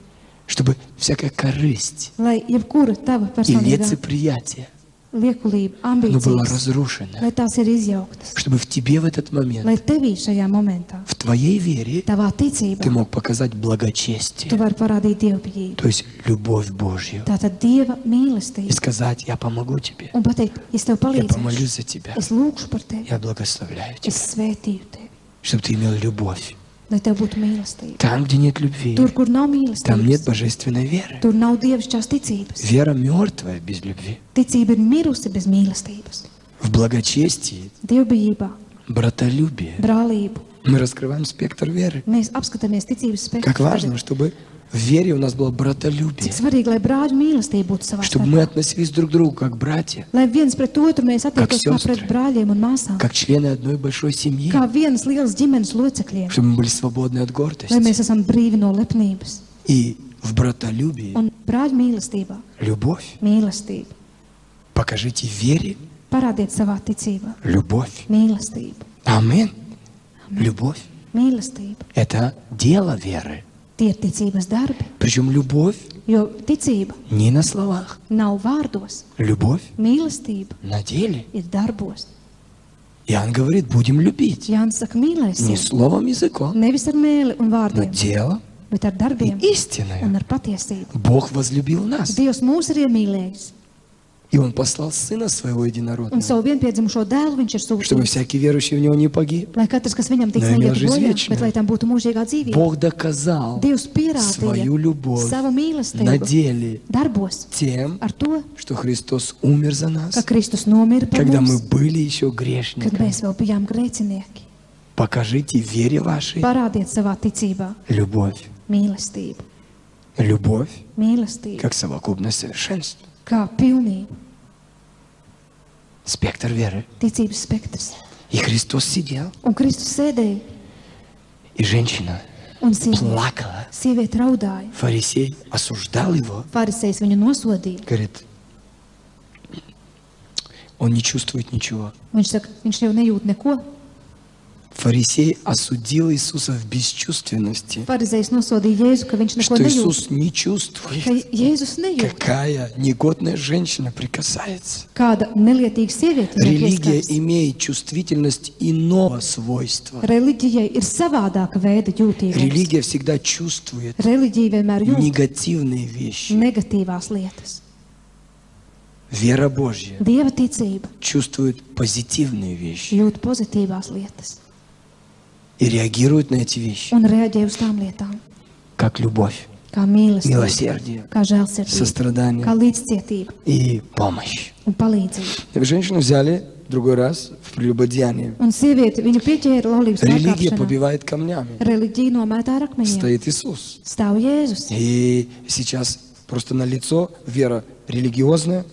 чтобы всякая корысть lai jebkura tava и personīgā лицеприятие, liekulība, оно было ambīcijas, разрушено, lai tās ir izjauktas, чтобы в тебе в этот момент, lai tevī šajā momentā, в твоей вере, tavā ты ticībā, мог показать tu благочестие, vari parādīt dievbijību. то есть любовь Божью, Tātad Dieva и mīlestība. сказать, я помогу тебе, Un pateikt, es tev я palīdzēšu, помолюсь за тебя, es lūgšu par tevi, я благословляю es тебя, svētīju tevi, чтобы ты имел любовь lai tev būtu mīlestība. Там, где нет любви, Tur, kur nav там нет mīlestības, божественной веры. tur nav dievišķās ticības. Вера мертвая без любви. Ticība ir mirusi bez mīlestības. В благочестии, Dievbijībā, братолюбие. brālību. Мы раскрываем спектр веры. Mēs apskatāmies ticības spektru. Как важно, чтобы в вере у нас было братолюбие. Cik svarīgi, lai brāļu mīlestība būtu savā Чтобы мы starpā. относились друг к другу как братья, Lai viens pret otru mēs attiektos kā sestri. pret brāļiem un māsām. как члены одной большой семьи. Kā vienas lielas ģimenes locekļiem. Чтобы мы были свободны от Lai гордости. mēs esam brīvi no lepnības. И в братолюбии Un brāļu mīlestībā, любовь. mīlestība. Покажите в вере Parādiet savā ticībā, любовь. mīlestību. Аминь. Любовь Mīlestība. – это дело веры. Tie ir ticības darbi, Причем любовь jo ticība не на словах. nav vārdos. Любовь Mīlestība на деле. ir darbos. Иоанн говорит, будем любить. Jānis saka, Не mīlēsim. словом, языком, Nevis ar mēli un но vārdiem, делом bet ar и darbiem истиной. un ar patiesību. Бог возлюбил нас. Dievs mūs ir iemīlējis. И Он послал Сына Своего Un Единородного, savu vienpiedzimušo dēlu viņš ir чтобы sūtījis. всякий верующий в Него не погиб. Lai katrs, kas viņam tic, Lai viņam neiet жизнь bojā, вечная. bet lai tam būtu mūžīgā dzīvība. Бог доказал Dievs свою pierādīja любовь savu на mīlestību деле darbos тем, ar to, что Христос умер за ka нас, Kristus nomira par когда мы mums, были еще kad грешниками. mēs vēl bijām grēcinieki. Покажите в вере вашей Parādiet savā ticībā любовь. mīlestību. Любовь Mīlestību как совокупность совершенства. kā pilnību, Спектр веры. ticības spektrs. И Христос сидел, Un Kristus sēdēja и женщина un sieviete, плакала. sieviete raudāja. Фарисей осуждал его. Farisejs viņu nosodīja. Говорит, он не чувствует ничего. Viņš saka, viņš jau nejūt neko. Фарисей осудил Иисуса в бесчувственности, Farisejs nosodīja Jēzu, ka viņš neko что nejūt. Иисус не Ka чувствует, Jēzus nejūt. какая негодная женщина прикасается. Kāda nelietīga sieviete viņam Религия pieskārs. имеет чувствительность иного свойства. Reliģijai ir savādāka veida jūtības. Религия всегда чувствует Reliģija vienmēr jūt негативные вещи. negatīvās lietas. Вера Божья Dieva ticība чувствует позитивные вещи jūt pozitīvās lietas и реагирует на эти вещи, un reaģē uz tām lietām. как любовь, Kā mīlestība, милосердие, kā žēlsirdība, kā сострадание līdzcietība и помощь. un palīdzība. И женщину взяли в другой раз в прелюбодеяние. Un sievieti viņu pieķēra laulības Религия pārkāpšanā. побивает камнями. Reliģija nomētā ar akmeņiem. Стоит Иисус. Stāv Jēzus. И сейчас просто налицо вера религиозная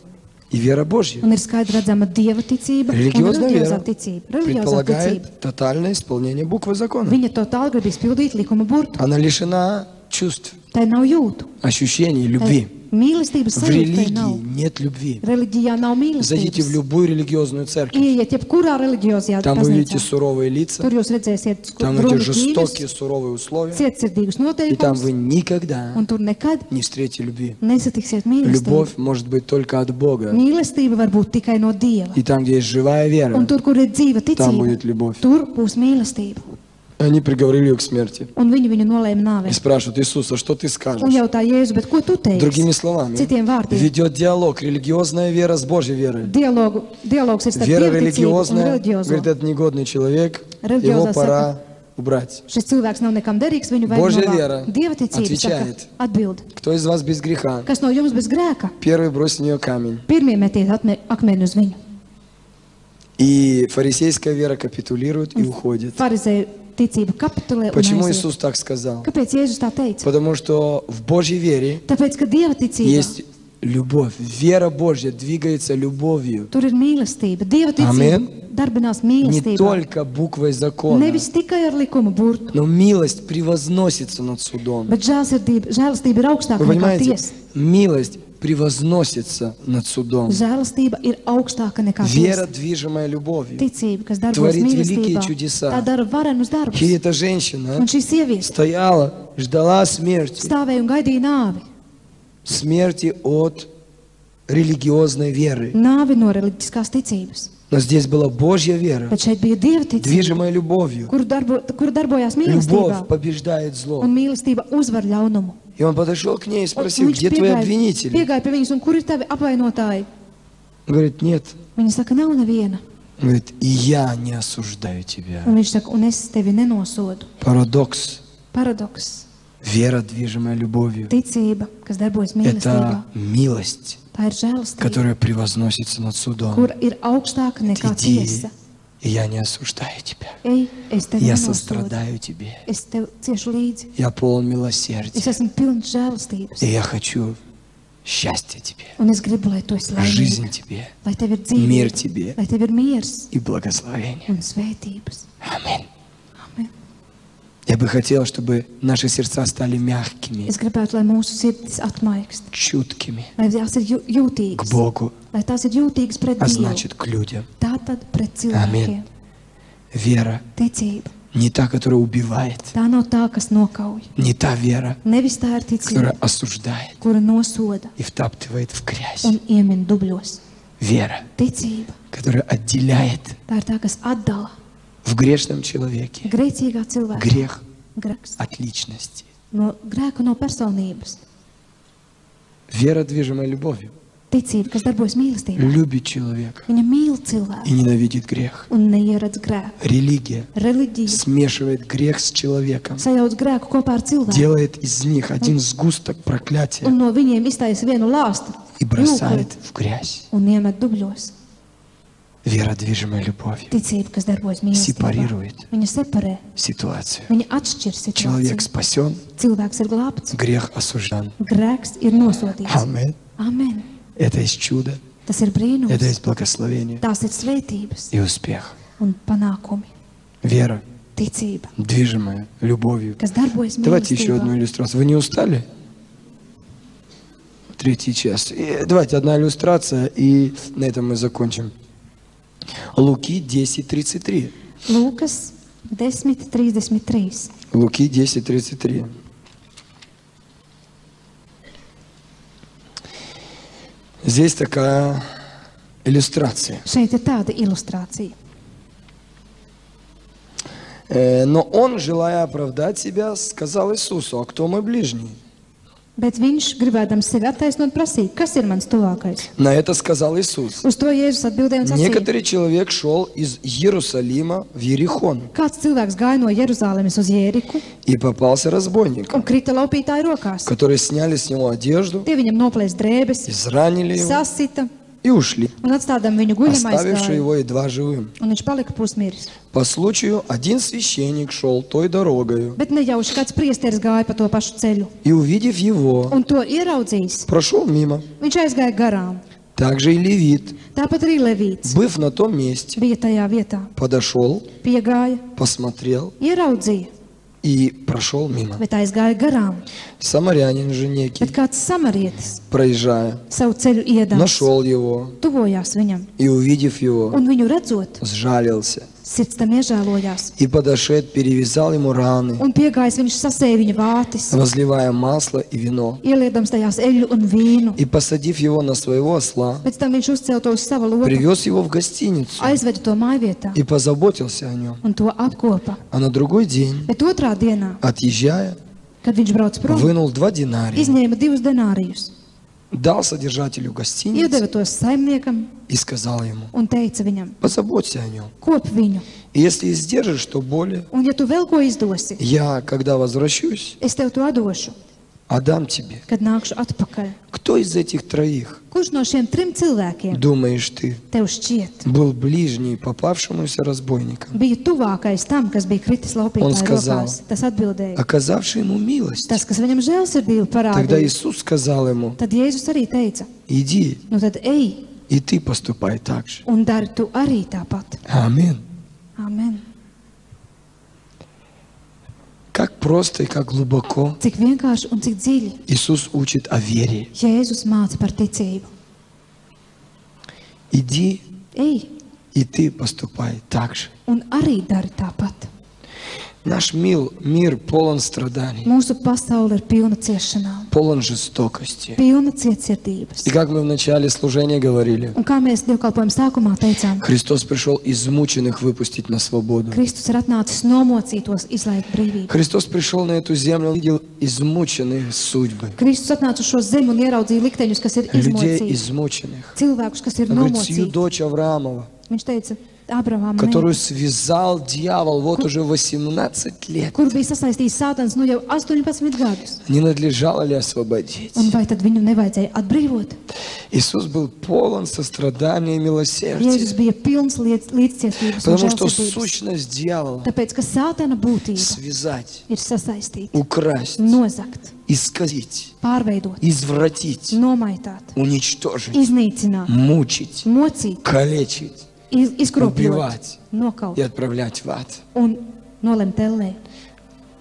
и вера Божья. Un ir skaidri redzama dieva ticība un Религиозная reliģiozā вера ticība. Reliģiozā ticība. предполагает тотальное исполнение буквы закона. Viņa totāli grib izpildīt likuma burtu. Она лишена чувств, Tai nav jūtu. ощущений, любви. Mīlestības В sajūta tai nav. религии нет любви. Reliģijā nav Зайдите в mīlestības. любую религиозную церковь. Ieiet jebkurā reliģiozajā Там вы видите baznīcā. суровые лица, Tur jūs redzēsiet там эти drūmu жестокие, dzīves, суровые условия. cietsirdīgus И там вы noteikumus, никогда un tur nekad не встретите любви. nesatiksiet mīlestību. Любовь может быть только от Бога. Mīlestība var būt tikai no Dieva. И там, где есть живая вера, Un tur, kur ir dzīva там ticība, будет любовь. tur būs mīlestība. Они приговорили ее к смерти. Un viņi viņu nolēma И nāvē. спрашивают, Иисус, а что ты Un скажешь? jautā Jēzu, bet ko tu Другими teiksi? словами, Citiem vārdiem. ведет диалог религиозная вера с Божьей верой. Dialogs ir starp Вера dieva ticību un религиозная, reliģiozo. говорит, это негодный человек, Reliģiozā его saka, пора убрать. Šis cilvēks nav nekam derīgs, viņu vajag Божья novākt. вера Dieva ticība saka, отвечает. atbild. Кто из вас без греха? Kas no jums bez grēka? Первый бросит в нее камень. Pirmie metiet akmeni uz viņu. И фарисейская вера капитулирует и уходит. Farizēju ticība kapitulē un Почему aiziet. Иисус так сказал? Kāpēc Jēzus tā teica? Потому что в Божьей вере Tāpēc, ka Dieva ticība, есть любовь. Вера Божья двигается любовью. tur ir mīlestība. Dieva ticība Amen. darbinās Не mīlestībā. только bуквой закона, Nevis tikai ar likuma burtu, но милость превозносится над судом. bet žēlastība ir augstāka Вы nekā понимаете? tiesa. Милость превозносится над судом. Žēlastība ir augstāka nekā Вера, tiesa. движимая любовью. Ticība, kas darbojas Tvarit великие mīlestībā, чудеса. tā dara varenus darbus. И эта женщина Un šī sieviete стояла, ждала смерти. stāvēja un gaidīja nāvi. Смерти от религиозной веры. Nāvi no reliģiskās ticības. Но здесь была Божья вера, Bet šeit bija Dieva ticība, движимая любовью. kur darbojās mīlestībā. Любовь побеждает зло. Un mīlestība uzvar ļaunumu. И он подошел к ней и Un спросил, viņš где твои обвинители? piegāja pie viņas, un kur ir tavi apvainotāji? Он говорит, нет, Viņa saka, nav neviena. Он говорит, и я не осуждаю тебя. Un viņš saka, un es tevi nenosodu. Парадокс. Paradoks. Вера, движимая любовью. Ticība, kas darbojas mīlestībā. Это милость, Tā ir žēlastība, которая превозносится над судом. kur ir augstāka nekā Иди, tiesa. и я не осуждаю тебя. Ej, es tevi Я nenosodu. сострадаю тебе. Es tev ciešu līdzi. Я полон Es милосердия. esmu pilns žēlastības. И я хочу счастья тебе, Un es gribu, lai tu esi жизнь laimīgs, тебе lai tev ir Мир dzīve, тебе. lai tev ir miers и благословение. un svētības. Аминь. Amen. Я бы хотел, чтобы наши сердца стали мягкими, Es gribētu, lai mūsu sirdis atmaikst, чуткими lai tās ir к jūtīgas, Богу, lai tās ir jūtīgas pret а Dievu, значит к людям. tātad pret cilvēkiem. Вера Ticība, не та, которая убивает, tā nav tā, kas nokauj. не та вера, Nevis tā ir которая ticība, осуждает kura nosoda и втаптывает в грязь. un iemin dubļos. Вера, Ticība, которая отделяет tā ir tā, kas atdala в грешном человеке grēcīgā cilvēka грех grēks от личности. no grēka, no personības. Вера, движимая любовью, Ticība, kas darbojas mīlestībā. любит человека Viņa mīl и cilvēku ненавидит грех. un neieredz grēku. Религия Reliģija смешивает грех с человеком, sajauc grēku kopā ar cilvēku делает из них один сгусток проклятия un no viņiem iztaisa vienu lāstu и бросает в грязь. un iemet dubļos. Вера, движимая любовью, Ticība, kas darbojas mīlestībā. сепарирует Viņa separē, ситуацию. viņa atšķir Человек situāciju. спасен, Cilvēks ir glābts, грех осужден. grēks ir nosodīts. Аминь. Amen. Это есть чудо, Tas ir brīnums, это есть благословение tās ir svētības и успех. un panākumi. Вера, Ticība, движимая любовью. kas darbojas Давайте еще одну mīlestībā. иллюстрацию. Вы не устали? Третий час. Давайте одна иллюстрация, и на этом мы закончим. Луки 10:33. Lūkas 10:33. Луки 10:33. Здесь такая иллюстрация. Šeit ir tāda ilustrācija. Но он, желая оправдать себя, сказал Иисусу: а кто мой ближний? Bet viņš, gribēdams sevi attaisnot, prasīja, kas ir mans tuvākais. На это сказал Иисус. Uz to Jēzus atbildēja un sacīja, Некоторый человек шел из Иерусалима в Ерихон kāds cilvēks gāja no Jeruzālēmas uz Jēriku и попался разбойникам, un krita laupītāju rokās. которые сняли с него одежду, Tie viņam noplēs drēbes, изранили его sasita и ушли, un atstādām viņu guļam оставивши aizgāja. его едва живым. Un viņš palika pusmiris. По случаю один священник шел той дорогою Bet nejauši kāds priesteris gāja pa to pašu ceļu. и, увидев его, Un to ieraudzījis, прошел мимо. viņš aizgāja garām. Также и левит, Tāpat arī Levīts быв на том месте, bija tajā vietā. подошел, Piegāja, посмотрел ieraudzīja, и прошел мимо. bet aizgāja garām. Самарянин же Bet некий, kāds samarietis проезжая, savu ceļu iedams, нашел его tuvojās viņam и, увидев его, un viņu redzot, сжалился sirds tam iežēlojās. и подошед, перевязал ему rāni, Un piegājis viņš sasēja viņa vātis, возливая масло и вино, ieliedams tajās eļu un vīnu. и, посадив его на своего осла, Pēc tam viņš uzcēla to uz sava loka, привез его в гостиницу aizveda to mājvietā и позаботился о нем. un to apkopa. А на другой день, Bet otrā dienā, отъезжая, kad viņš brauc prom, вынул 2 динария, izņēma 2 denārijus, дал содержателю гостиницы iedeva tos saimniekam и сказал ему: un teica viņam, позаботься о нем. kop viņu, И если издержишь, то более, un ja tu vēl ko izdosi, я, когда возвращусь, es tev to atdošu, отдам тебе. kad nākšu atpakaļ. Кто из этих троих, Kurš no šiem 3 cilvēkiem думаешь ты, tev šķiet был ближний попавшемуся разбойникам, bija tuvākais tam, kas bija kritis Un laupītāju сказал, rokās? Tas atbildēja, оказавший ему милость? tas, kas viņam žēlsirdību Тогда parādīja. Иисус сказал ему: Tad Jēzus arī teica, иди, nu tad ej и ты поступай так же. un dari tu arī tāpat. Аминь. Amen. Как просто и как глубоко Cik vienkārši un cik dziļi Иисус учит о вере. Jēzus māca par ticību. Иди, Ej и ты поступай так же. un arī dari tāpat. Наш мир полон страданий, Mūsu pasaule ir pilna ciešanām, полон жестокости. pilna cietsirdības. И как мы в начале служения говорили, Un kā mēs dievkalpojuma sākumā teicām, Христос пришел измученных выпустить на свободу. Kristus ir atnācis nomocītos izlaist brīvību. Христос пришел на эту землю, он видел измученные судьбы, Kristus atnāca uz šo zemi un ieraudzīja likteņus, kas ir людей izmocīti, измученных. cilvēkus, kas ir Он говорит: сию nomocīti. дочь Авраамова, Viņš teica, Abrahama которую связал дьявол вот уже 18 лет, kur bija sasaistījis Sātans nu jau 18 gadus. не надлежало ли освободить? Un vai tad viņu nevajadzēja atbrīvot? Иисус был полон сострадания и милосердия, Jēzus bija pilns līdzcietības un потому что žēlsirdības. сущность дьявола Tāpēc, ka Sātana būtība связать, ir sasaistīta, украсть, nozagt, исказить, pārveidot, извратить, nomaitāt, уничтожить, iznīcināt, мучить, mocīt, калечить izkropļot, убивать nokaut и отправлять в ад. un nolemt ellē.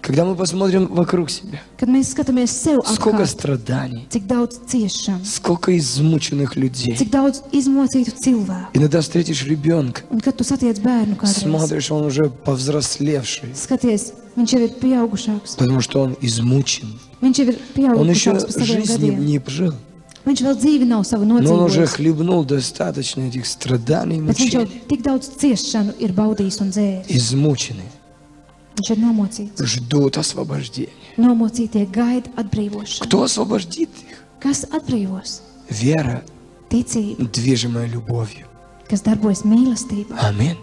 Когда мы посмотрим вокруг себя, Kad mēs skatāmies sev сколько apkārt, страданий, cik daudz ciešanu, сколько измученных людей. cik daudz izmocītu cilvēku. Иногда встретишь ребенка, Un kad tu satiec bērnu kādreiz, смотришь, он уже повзрослевший, skaties, viņš jau ir pieaugušāks. потому что он измучен. Viņš jau ir Он еще pieaugušāks par saviem жизни gadiem. не прожил, Viņš vēl dzīvi nav savu но он уже nodzīvojis. хлебнул достаточно этих страданий и Bet viņš jau мучений. tik daudz ciešanu ir baudījis un dzēris. Измученные, Viņš ir nomocīts. ждут освобождения. Nomocītie gaida atbrīvošanu. Кто освободит их? Kas atbrīvos? Вера, Ticība, движимая любовью. kas darbojas mīlestībā. Аминь.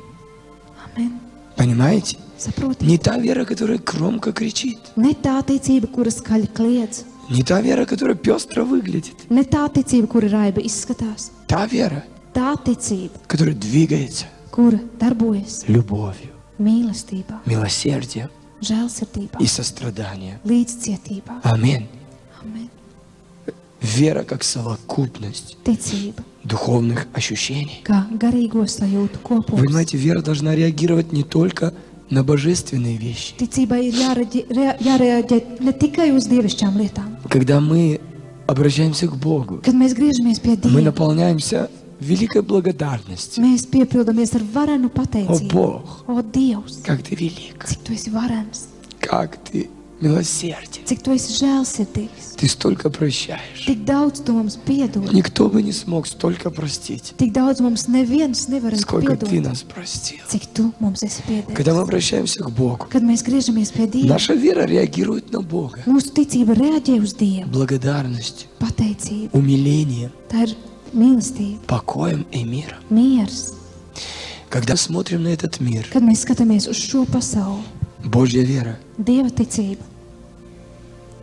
Amen. Понимаете? Saprotiet? Не та вера, которая громко кричит. Ne tā ticība, kura skaļi kliedz. Не та вера, которая пестро выглядит. Ne tā ticība, kura raiba izskatās. Та вера, Tā ticība, которая двигается kura darbojas любовью, mīlestībā, милосердием žēlsirdībā, и состраданием. līdzcietībā. Аминь. Amen. Вера как совокупность Ticība, духовных ощущений. kā garīgo sajūtu Вы kopums. понимаете, вера должна реагировать не только на божественные вещи. Ticībai ir jārēģē ne tikai uz dievišķām lietām. Когда мы обращаемся к Богу, Kad mēs griežamies pie мы Dieva, наполняемся великой благодарностью. mēs piepildamies ar varenu О pateicību. Бог, O Dievs, как Ты велик, cik Tu esi varens, как Ты милосерден. cik Tu esi žēlsirdīgs, Ты столько прощаешь. tik daudz Tu mums piedod, Никто бы не смог столько простить, tik daudz mums neviens nevarēja сколько Ты piedot, нас простил. cik Tu mums esi Когда мы piedodis. обращаемся к Богу, Kad mēs griežamies pie Dieva, наша вера реагирует на Бога. mūsu ticība reaģē uz Dievu, Благодарностью, pateicību. умилением, Tā ir mīlestība, покоем и миром. miers. Когда смотрим на этот мир, Kad mēs skatāmies uz šo pasauli, Божья вера Dieva ticība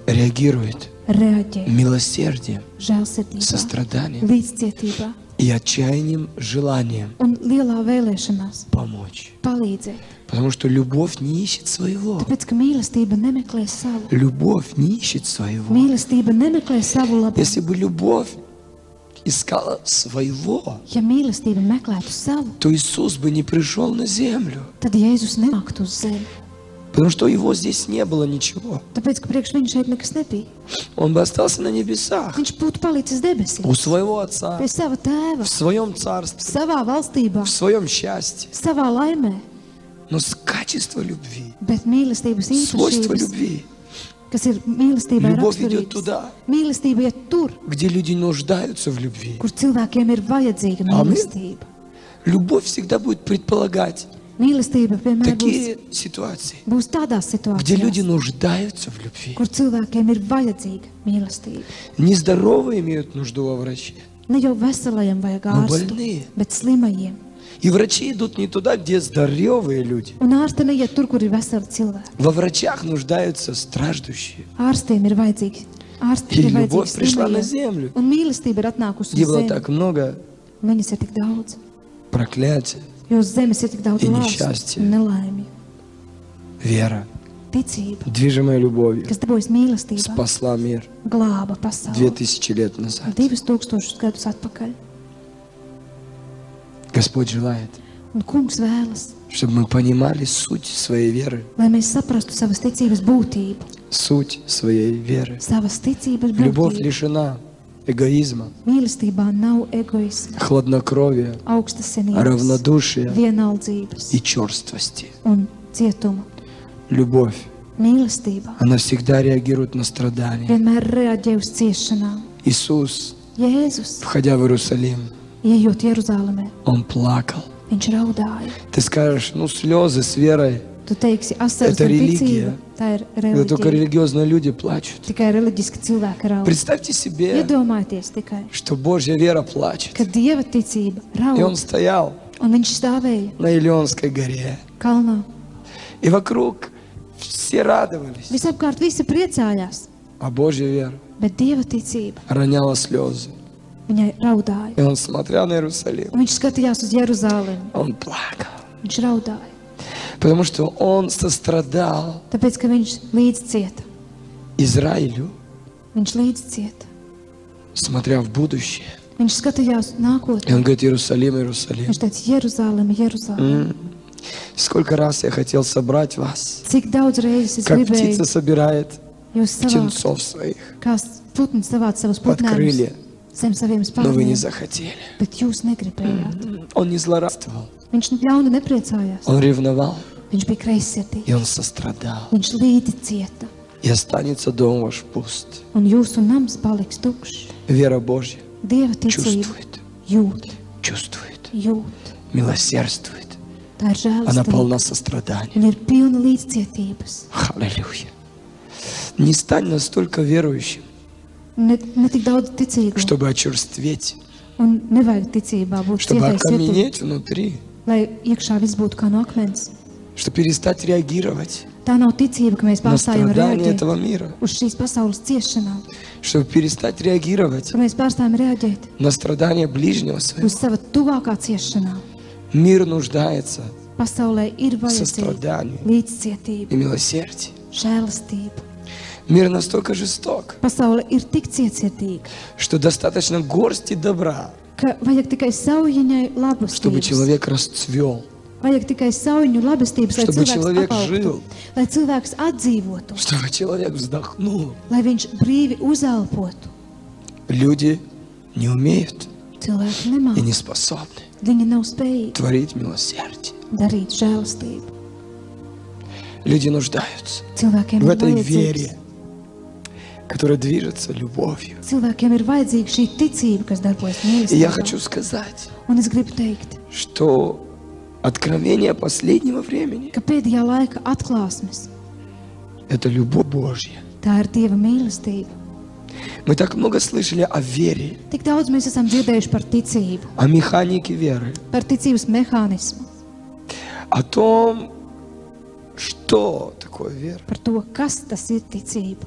реагирует reaģē милосердием, žēlsirdībā, состраданием līdzcietībā и отчаянным желанием un lielā vēlēšanās помочь. palīdzēt. Потому что любовь не ищет своего. Tāpēc, ka mīlestība nemeklē savu. Любовь не ищет своего. Mīlestība nemeklē savu labumu. Если бы любовь искала своего, Ja mīlestība meklētu savu, то Иисус бы не пришел на землю. tad Jēzus nenāktu uz zemi. Потому что его здесь не было ничего. Tāpēc, ka priekš viņa šeit nekas nebija. Он бы остался на небесах, Viņš būtu palicis debesīs, у своего Отца, pie sava tēva, в своем царстве, savā valstībā, в своем счастье. savā laimē. Но с качества любви, Bet mīlestības свойства īpašības, любви, kas ir mīlestībai любовь идет raksturīgas, туда, mīlestība iet tur, где люди нуждаются в любви. kur cilvēkiem ir vajadzīga Amen. mīlestība. Любовь всегда будет предполагать Mīlestība vienmēr такие ситуации, būs tādās где люди situācijās, нуждаются в любви. kur cilvēkiem ir vajadzīga mīlestība. Нездоровые имеют нужду во враче. Ne jau veselajiem vajag No ārstu, больные. bet slimajiem. И врачи идут не туда, где здоровые люди. Un ārste neiet tur, kur ir veseli cilvēki. Во врачах нуждаются страждущие. Ārstiem ir vajadzīgi. Ārsti И ir любовь vajadzīgi пришла на slimajiem. землю, Un mīlestība ir atnākusi где uz было zemi. так много Viņas ir tik daudz. проклятия, Jo uz zemes ir tik daudz И lāstu nešķastie. un nelaimi. вера, Ticība, движимая любовью, kas darbojas mīlestībā, спасла мир glāba pasauli 2000 лет назад. 2000 gadus atpakaļ. Господь желает, Un kungs vēlas, чтобы мы понимали суть своей веры, lai mēs saprastu savas ticības būtību, суть своей веры. savas ticības Любовь būtību. лишена эгоизма, Mīlestībā nav egoisma, хладнокровия, augstasinības, равнодушия vienaldzības и черствости. un cietuma. Любовь, Mīlestība она всегда реагирует на страдания. vienmēr reaģē uz ciešanām. Иисус, Jēzus, входя в Иерусалим, ejot Jeruzalemē, Он плакал. viņš raudāja. Ты скажешь, ну слезы с верой, Tu teiksi, asars Это un религия. ticība, tā ir это только reliģija. религиозные люди плачут. Tikai reliģiski cilvēki raud. Представьте себе, Iedomājieties tikai, что Божья вера плачет. ka Dieva ticība И Он raud. стоял Un viņš stāvēja на Илионской горе. kalnā. И вокруг все радовались. Visapkārt visi priecājās, А Божья вера bet Dieva ticība роняла слезы. viņai raudāja. И он смотрел на Иерусалим. Un viņš skatījās uz Jeruzalemi. Он плакал. Viņš raudāja, Потому что он sострадал tāpēc, ka viņš līdz cieta. Израилю, Viņš līdz cieta. смотря в будущее. Viņš skatījās И nākotnē. он говорит: Иерусалим, Иерусалим, Viņš teica, Jeruzaleme, Jeruzaleme. сколько раз я хотел собрать вас, Cik daudz reizes es как gribēju птица собирает jūs savākt, птенцов своих kā putni savāc savus под putnēnus крылья, zem saviem но вы не spārniem, захотели. bet jūs negribējāt. Он не злорадствовал, Viņš ļauni nepriecājās. он ревновал, Viņš bija kreisirdīgs. и он sострадал. Viņš līdzi cieta. И останется дом ваш пуст. Un jūsu nams paliks tukšs. Вера Божья Dieva ticība чувствует, jūt, чувствует, jūt. милосердствует. Tā ir Она žēlastība. полна сострадания. Viņa ir pilna līdzcietības. Аллилуйя. Не стань настолько верующим, Ne tik daudz ticīgu. чтобы очерстветь, Un nevajag ticībā būt чтобы cietai sirdī, окаменеть внутри, lai iekšā viss būtu kā no akmens. чтобы перестать реагировать Tā nav ticība, ka mēs на pārstājam страдания reaģēt этого мира, uz šīs pasaules ciešanām, чтобы перестать реагировать ka mēs pārstājam reaģēt на страдания ближнего uz своего. sava tuvākā ciešanā. Мир нуждается Pasaulē ir в vajadzīga сострадании līdzcietība, и милосердии. žēlastība. Мир настолько жесток, Pasaule ir tik cietsirdīga, что достаточно горсти добра, ka vajag tikai saujiņai чтобы labestības. человек расцвел, Vajag tikai saujiņu labestības, lai чтобы cilvēks человек apaugtu, жил, lai cilvēks atdzīvotu, чтобы человек вздохнул. lai viņš brīvi uzelpotu. Люди не умеют Cilvēki и nemāca. не способны Viņi nav spējīgi творить милосердие. darīt žēlastību. Люди нуждаются Cilvēkiem в ir этой vajadzīgs. вере, которая движется любовью. Cilvēkiem ir vajadzīga šī ticība, kas darbojas И я mīlestībā. хочу сказать, Un es gribu teikt, что откровение последнего времени ka pēdējā laika atklāsmes, – это любовь Божья. tā ir Dieva mīlestība. Мы так много слышали о вере, Tik daudz mēs esam dzirdējuši par ticību, о механике веры, par ticības mehānismu, о том, что такое вера. par to, kas tas ir ticība.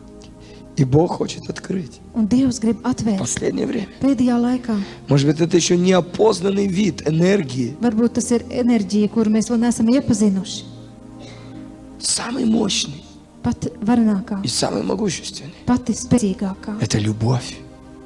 И Бог хочет открыть Un Dievs grib в atvērt последнее время. pēdējā laikā. Может быть, это еще неопознанный вид энергии, Varbūt tas ir enerģija, kuru mēs vēl neesam iepazinuši. самый мощный Pati varenākā, и самый могущественный. pati spēcīgākā Это любовь,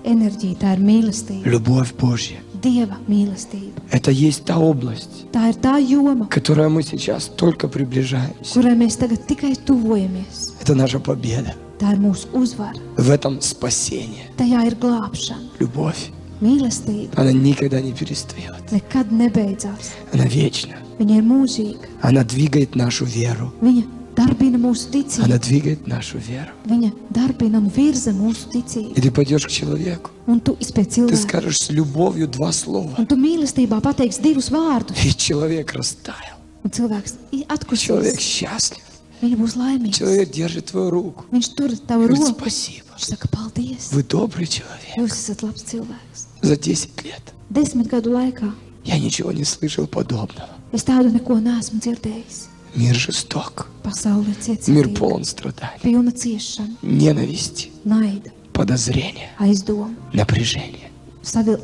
enerģija, tā ir mīlestība. любовь Божья. Dieva mīlestība. Это есть та область, Tā ir tā joma, к которой мы сейчас только приближаемся. kurai mēs tagad tikai tuvojamies. Это наша победа. Tā ir mūsu uzvara. В этом спасение. Tajā ir glābšana. Любовь, Mīlestība она никогда не перестает. nekad nebeidzās. Она вечна. Viņa ir mūžīga. Она двигает нашу веру. Viņa darbina mūsu ticību. Она двигает нашу веру. Viņa darbina un virza mūsu ticību. И ты пойдешь к человеку, Un tu izpēc ты cilvēku. скажешь с любовью два слова. Un tu mīlestībā pateiksi divus vārdus. И человек растаял. Un cilvēks Человек atkusīs. счастлив. Viņa būs laimīga. Человек держит твою руку. Viņš tur tavu Говорит: roku. спасибо. Viņš saka, paldies. Вы добрый человек. Jūs esat labs cilvēks. За 10 лет 10 gadu laikā я ничего не слышал подобного. es tādu neko neesmu dzirdējis. Мир жесток. Pasaule ir Мир cietīgi, полон страданий, pilna ciešana, ненависти, naida, подозрения, aizdomu, напряжения.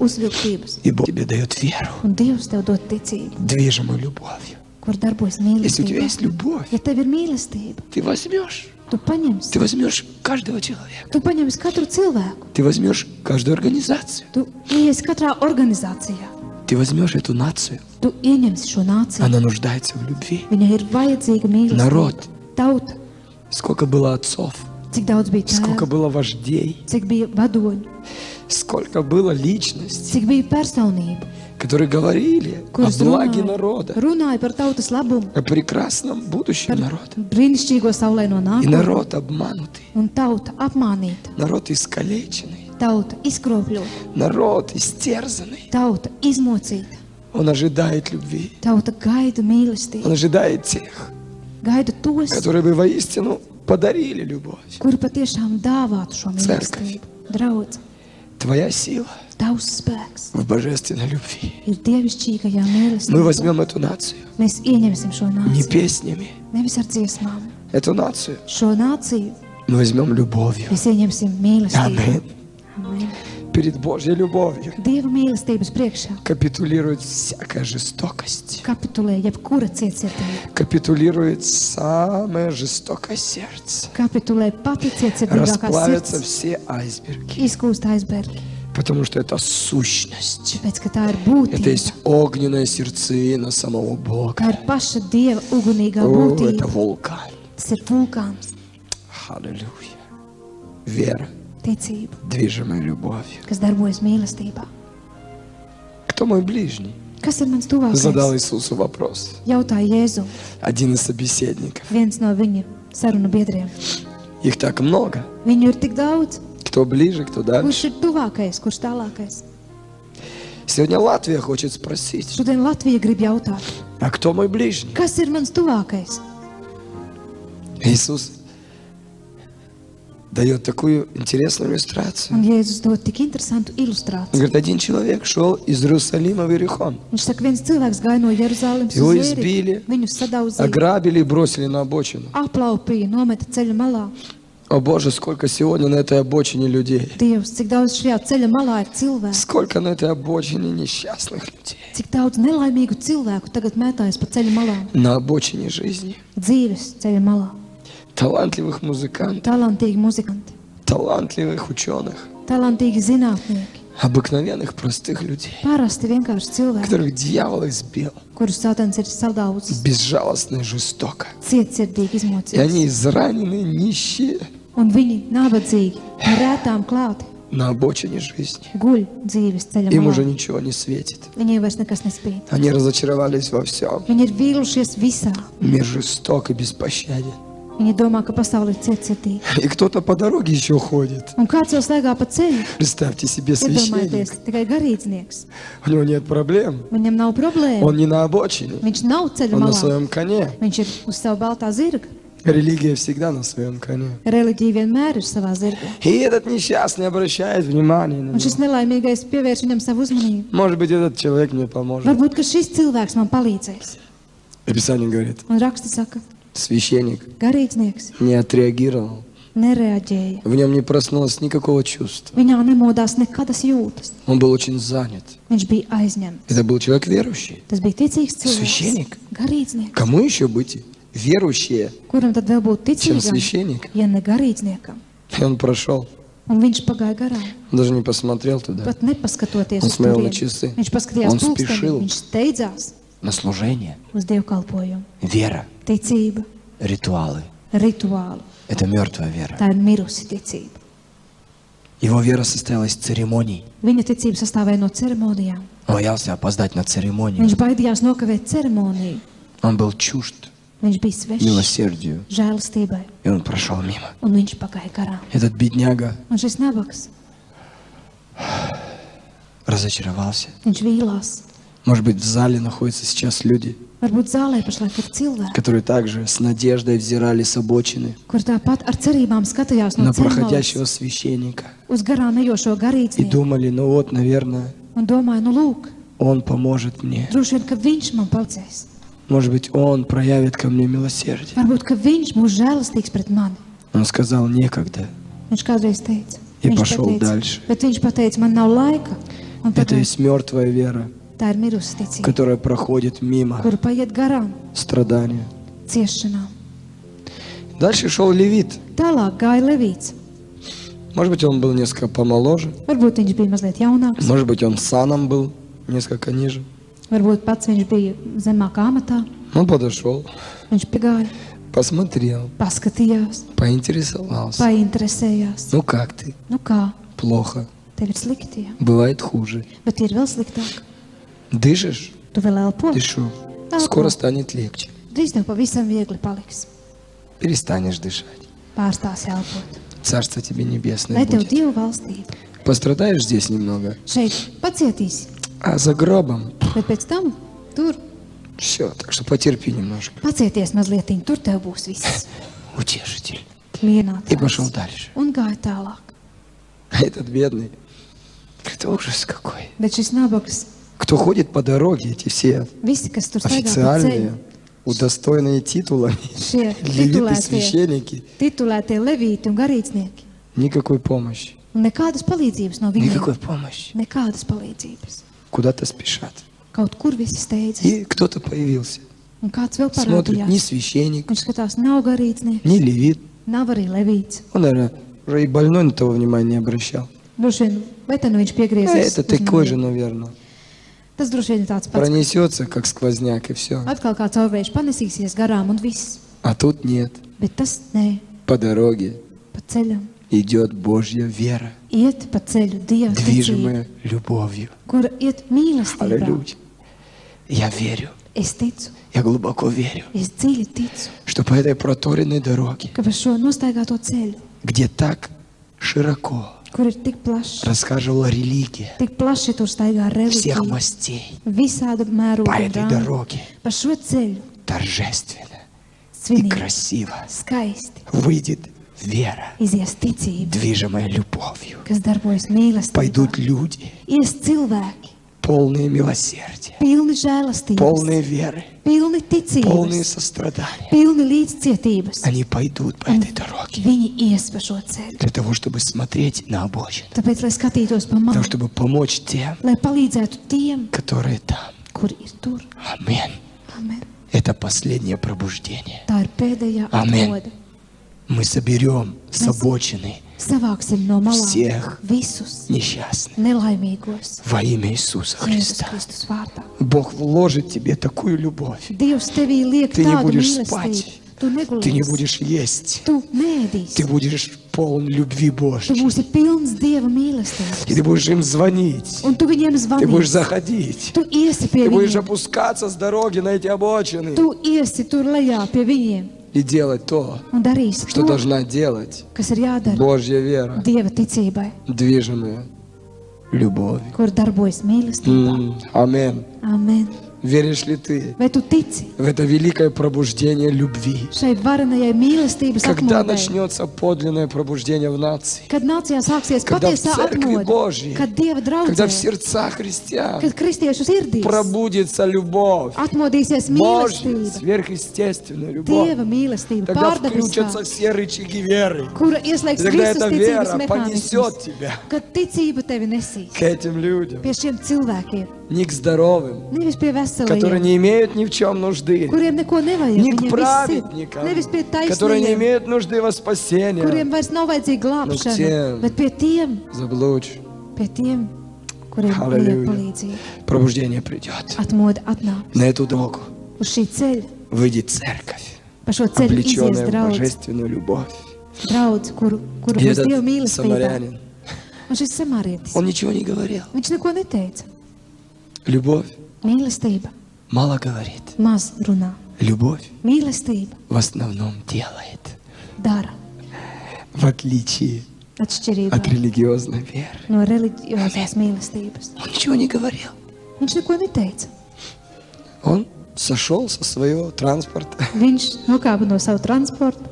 uzvilktības. И Бог тебе дает веру, Un Dievs tev dod ticību, движимую любовью. kur darbojas Если у тебя mīlestība. есть любовь, Ja tev ir mīlestība, ты возьмешь tu paņemsi каждого человека. katru cilvēku. Ты возьмешь каждую организацию. Tu ieiesi katrā organizācijā. Ты возьмешь эту нацию. Tu ieņemsi šo nāciju. Она нуждается в любви. Viņai ir vajadzīga mīlestība. Народ. Tauta, Сколько было отцов, cik daudz bija сколько tēvu, было вождей, cik bija vadoņu, сколько было личностей, cik bija personību, которые говорили о kuras благе народа, runāja par tautas labumu, о прекрасном будущем народа. brīnišķīgo saulēno И nākotni, народ обманутый, un tauta apmānīta, народ искалеченный, tauta izkropļota, народ истерзанный. tauta izmocīta, Он ожидает любви. tauta gaida mīlestību, Он ожидает тех, gaida tos, которые бы воистину подарили любовь. kuri patiešām dāvātu šo Cerkvi. mīlestību. Draudz, Твоя сила Tavs spēks в божественной любви. ir dievišķīgajā Мы mīlestībā. возьмем эту нацию Mēs ieņemsim šo не nāciju, песнями, nevis ar dziesmām. эту нацию Šo nāciju мы возьмем любовью. mēs ieņemsim mīlestību. Аминь. Amen. Перед Божьей любовью Dieva mīlestības priekšā капитулирует всякая жестокость. kapitulē jebkura cietsirdība. Капитулирует самое жестокое сердце. Kapitulē pati cietsirdīgākā Расплавятся sirds. все айсберги. Izkūst aizbergi, Потому что это сущность. tāpēc, ka tā ir Это būtība. есть огненная сердцевина самого Бога. Tā ir paša Dieva ugunīgā О, это būtība. вулкан. Tas ir vulkāns, Аллилуйя. Вера, ticība, движимая любовью. kas darbojas mīlestībā. Кто мой ближний? Kas ir mans Задал tuvākais? Иисусу вопрос. Jautāja Jēzu, Один из собеседников. viens no viņa sarunu biedriem. Их так много. Viņu ir tik daudz, Кто ближе, кто дальше. kurš ir tuvākais, kurš tālākais. Сегодня Латвия хочет спросить, Šodien Latvija grib jautāt, а кто мой ближний? kas ir mans tuvākais? Иисус дает такую интересную иллюстрацию. Un Jēzus dod tik interesantu Он ilustrāciju. говорит, один человек шел из Иерусалима в Иерихон. Viņš saka, viens cilvēks gāja no Jeruzalemes Его uz избили, Jēriku. Viņus sadauzīja, Ограбили и бросили на обочину. aplaupīja, nometa ceļa malā. О Боже, сколько сегодня на этой обочине людей. Dievs, cik daudz šajā ceļa malā ir cilvēku, Сколько на этой обочине несчастных людей. cik daudz nelaimīgu cilvēku tagad mētājas pa ceļa malām, На обочине жизни. dzīves ceļa malā. Талантливых музыкантов, Talantīgi muzikanti, талантливых ученых, talantīgi zinātnieki, обыкновенных простых людей, parasti vienkārši cilvēki, которых дьявол избил kurus Sātans ir sadaudzis, безжалостно и жестоко. cietsirdīgi И izmocījis. они изранены, нищие Un viņi nabadzīgi, ar rētām klāti, на обочине жизни. guļ dzīves ceļa Им уже malā. ничего не светит. Viņiem vairs nekas nespīd. Они разочаровались во всем. Viņi ir vīlušies visā. Мир жесток и беспощаден. Viņi domā, ka pasaule ir cietsirdīga. И кто-то по дороге еще ходит. Un kāds jau staigā pa ceļu, Представьте себе священник. iedomājieties, tikai garīdznieks. У него нет проблем. Viņam nav problēma. Он не на обочине. Viņš nav ceļa Он на malā. своем коне. Viņš ir uz savu baltā zirga. Религия всегда на своем коне. Reliģija vienmēr ir savā zirgā. И этот несчастный обращает внимание на Un šis него. nelaimīgais pievērš viņam savu uzmanību. Может быть, этот человек мне поможет. Varbūt, ka šis cilvēks man palīdzēs. Писание говорит, Un raksti saka, священник garīdznieks не отреагировал. nereaģēja. В нем не проснулось никакого чувства. Viņā nemodās nekādas jūtas. Он был очень занят. Viņš bija aizņemts. Это был человек верующий. Tas bija ticīgs cilvēks. Священник. Garīdznieks. Кому еще быть верующие, Kuram tad vēl būt чем ticīgam, священник? ja ne garīdzniekam? И он прошел. Un viņš pagāja garām. Он даже не посмотрел туда. Pat nepaskatoties Un uz смотрел turieni. на часы. Viņš paskatījās Un pulksteni, spešil. viņš steidzās На служение, uz dievkalpojumu. вера, Ticība, ритуалы. rituāli. Это мертвая вера. Tā ir mirusi ticība. Его вера состоялась из церемоний. Viņa ticība sastāvēja no ceremonijām. Он боялся опоздать на церемонию. Viņš baidījās nokavēt ceremoniju. Он был чужд Viņš bija svešs милосердию. žēlastībai, И он прошел мимо. un viņš pagāja garām. Этот бедняга Un šis nabaks, разочаровался. viņš vīlās. Может быть, в зале находятся сейчас люди, Varbūt zālē pašlaik ir cilvēki, которые также с надеждой взирали с обочины kur tāpat ar cerībām skatījās no на ceļmalas проходящего священника uz garām ejošo и garīdznieku думали, ну вот, наверное, un domāja, nu lūk, он поможет мне. droši vien, ka viņš man palīdzēs. Может быть, он проявит ко мне милосердие. Varbūt, ka viņš būs žēlastīgs pret mani. Он сказал, некогда. Viņš kādreiz teica. И Viņš пошел pateica, дальше. bet viņš pateica, man nav laika. Un Это tagad есть mертвая вера, tā ir mirusi ticība, которая проходит мимо kura paiet garām страдания. ciešanām. Дальше шел левит. Tālāk gāja Levīts. Может быть, он был несколько помоложе. Varbūt viņš bija mazliet jaunāks, Может быть, он саном был несколько ниже. varbūt pats viņš bija zemākā amatā. Он подошел, Viņš piegāja, посмотрел, paskatījās, поинтересовался. painteresējās. Ну как ты? Nu kā, Плохо. tev ir slikti, jā, Бывает хуже. bet ir vēl sliktāk. Дышишь? Tu vēl elpo, Дышу. Elpo. Скоро станет легче. drīz tev pavisam viegli paliks. Перестанешь дышать. Pārstāsi elpot. Царство тебе небесное Lai tev будет. Dievu valstība. Пострадаешь здесь немного, Šeit pacietīsi, а за гробом bet pēc tam tur все. Так что потерпи немножко. pacieties mazlietiņ, tur tev būs viss. Утешитель. И пошел Mierinātājs. дальше. Un gāja tālāk. А этот бедный Это ужас какой. Bet šis nabaks, Кто ходит по дороге, эти все visi, kas tur staigā pa ceļu, официальные, удостоенные титулами, šie левиты, священники, titulētie levīti un garīdznieki. никакой помощи. Un nekādas palīdzības no viņiem. Никакой помощи. Nekādas palīdzības. Куда-то спешат. Kaut kur visi steidzas. И кто-то появился. Un kāds vēl Смотрит, ни parādījās. священник, Viņš skatās, nav garīdznieks, ни левит. nav arī levīts. Он, наверное, уже и больной на того внимания не обращал. Droši vien, vai te nu viņš А piegriezies? это такой же, uzmanību? наверное. Tas droši vien ir tāds pats. Пронесется, как сквозняк, и все. Atkal kāds caurvējš panesīsies garām un viss. А тут нет. Bet tas nē, По дороге pa ceļam. идет Божья вера, Iet pa ceļu Dieva ticība, движимая любовью. kura iet mīlestībā. Аллилуйя. Я верю, Es ticu, я глубоко верю, es dziļi ticu, что по этой проторенной дороге, ka pa šo nostaigāto ceļu, где так широко kur ir tik plašs, рассказывала религия tik plaši tur staigā всех reliģija, мастей, visāda mēroga по un этой rāmu. дороге Pa šo ceļu торжественно и svinīgi, красиво skaisti выйдет вера, izies ticība, движимая любовью. kas darbojas mīlestībā. Пойдут люди, Ies cilvēki, полные милосердия, pilni žēlastības, полные веры, pilni полные ticības, сострадания. pilni līdzcietības. Они пойдут по этой дороге Viņi ies pa šo ceļu. для того, чтобы смотреть на обочину, Tāpēc, lai skatītos pa для того, malu, чтобы помочь тем, lai palīdzētu tiem, которые там. kuri ir tur. Аминь. Amen. Это последнее пробуждение. Tā ir pēdējā Amen. atmoda. Мы соберем с обочины Savāksim no malām Всех. visus несчастных nelaimīgos во имя Иисуса Jēzus Христа. Kristus vārdā. Бог вложит тебе такую любовь. Dievs tevī liek Ты не tādu будешь mīlestību. спать. Tu Ты не negulēsi. будешь есть. Tu mēdīsi. Ты будешь полон любви Tu Божьей. būsi pilns Dieva mīlestības. И ты будешь им звонить. Un tu viņiem Ты будешь zvanīsi. заходить. Tu iesi pie Ты будешь viņiem. опускаться с дороги на эти обочины Tu iesi tur lejā pie viņiem и делать то, un darīsi что to, должна делать kas ir jādara Божья вера, Dieva ticībai, движимая любовью. kur darbojas mīlestībā. Аминь. Amen. Веришь ли ты Vai tu tici в это великое пробуждение любви? šai varenajai mīlestības Когда atmodai? начнется подлинное пробуждение в нации? Kad nācijā sāksies Когда в patiesā Церкви atmoda, Божьей, kad Dieva когда в draudzē, сердцах христиан kad kristiešu sirdīs пробудится любовь, atmodīsies Божья, mīlestība, сверхъестественная любовь, Dieva mīlestība, тогда включатся pārdabiskā, все рычаги веры. kura ieslēgs Тогда visus эта ticības вера mehānismus, понесет тебя kad ticība tevi nesīs к этим людям, pie šiem cilvēkiem, не к здоровым, nevis pie которые veselajiem, не имеют ни в чем нужды, kuriem neko nevajag, не к viņiem viss ir, праведникам, nevis pie которые не taisnajiem, имеют нужды во спасении, kuriem vairs nav vajadzīga Nu, glābšana, tiem. bet pie tiem, заблудшим. kuriem Halleluja. vajag palīdzību. Пробуждение придет. Atmoda atnāks На эту дорогу uz šī ceļa, выйдет церковь, pa šo ceļu izies облеченная в draudz, божественную любовь. kuru И būs этот Dieva mīlestībā. самарянин, Un šis samārietis, он ничего не говорил. viņš neko neteica. Любовь Mīlestība мало говорит. maz runā. Любовь Mīlestība в основном делает, dara в отличие atšķirībā от религиозной веры. no reliģiozās mīlestības. Он ничего не говорил. Viņš neko neteica. Он сошел со своего транспорта, Viņš nokāpa no savu transportu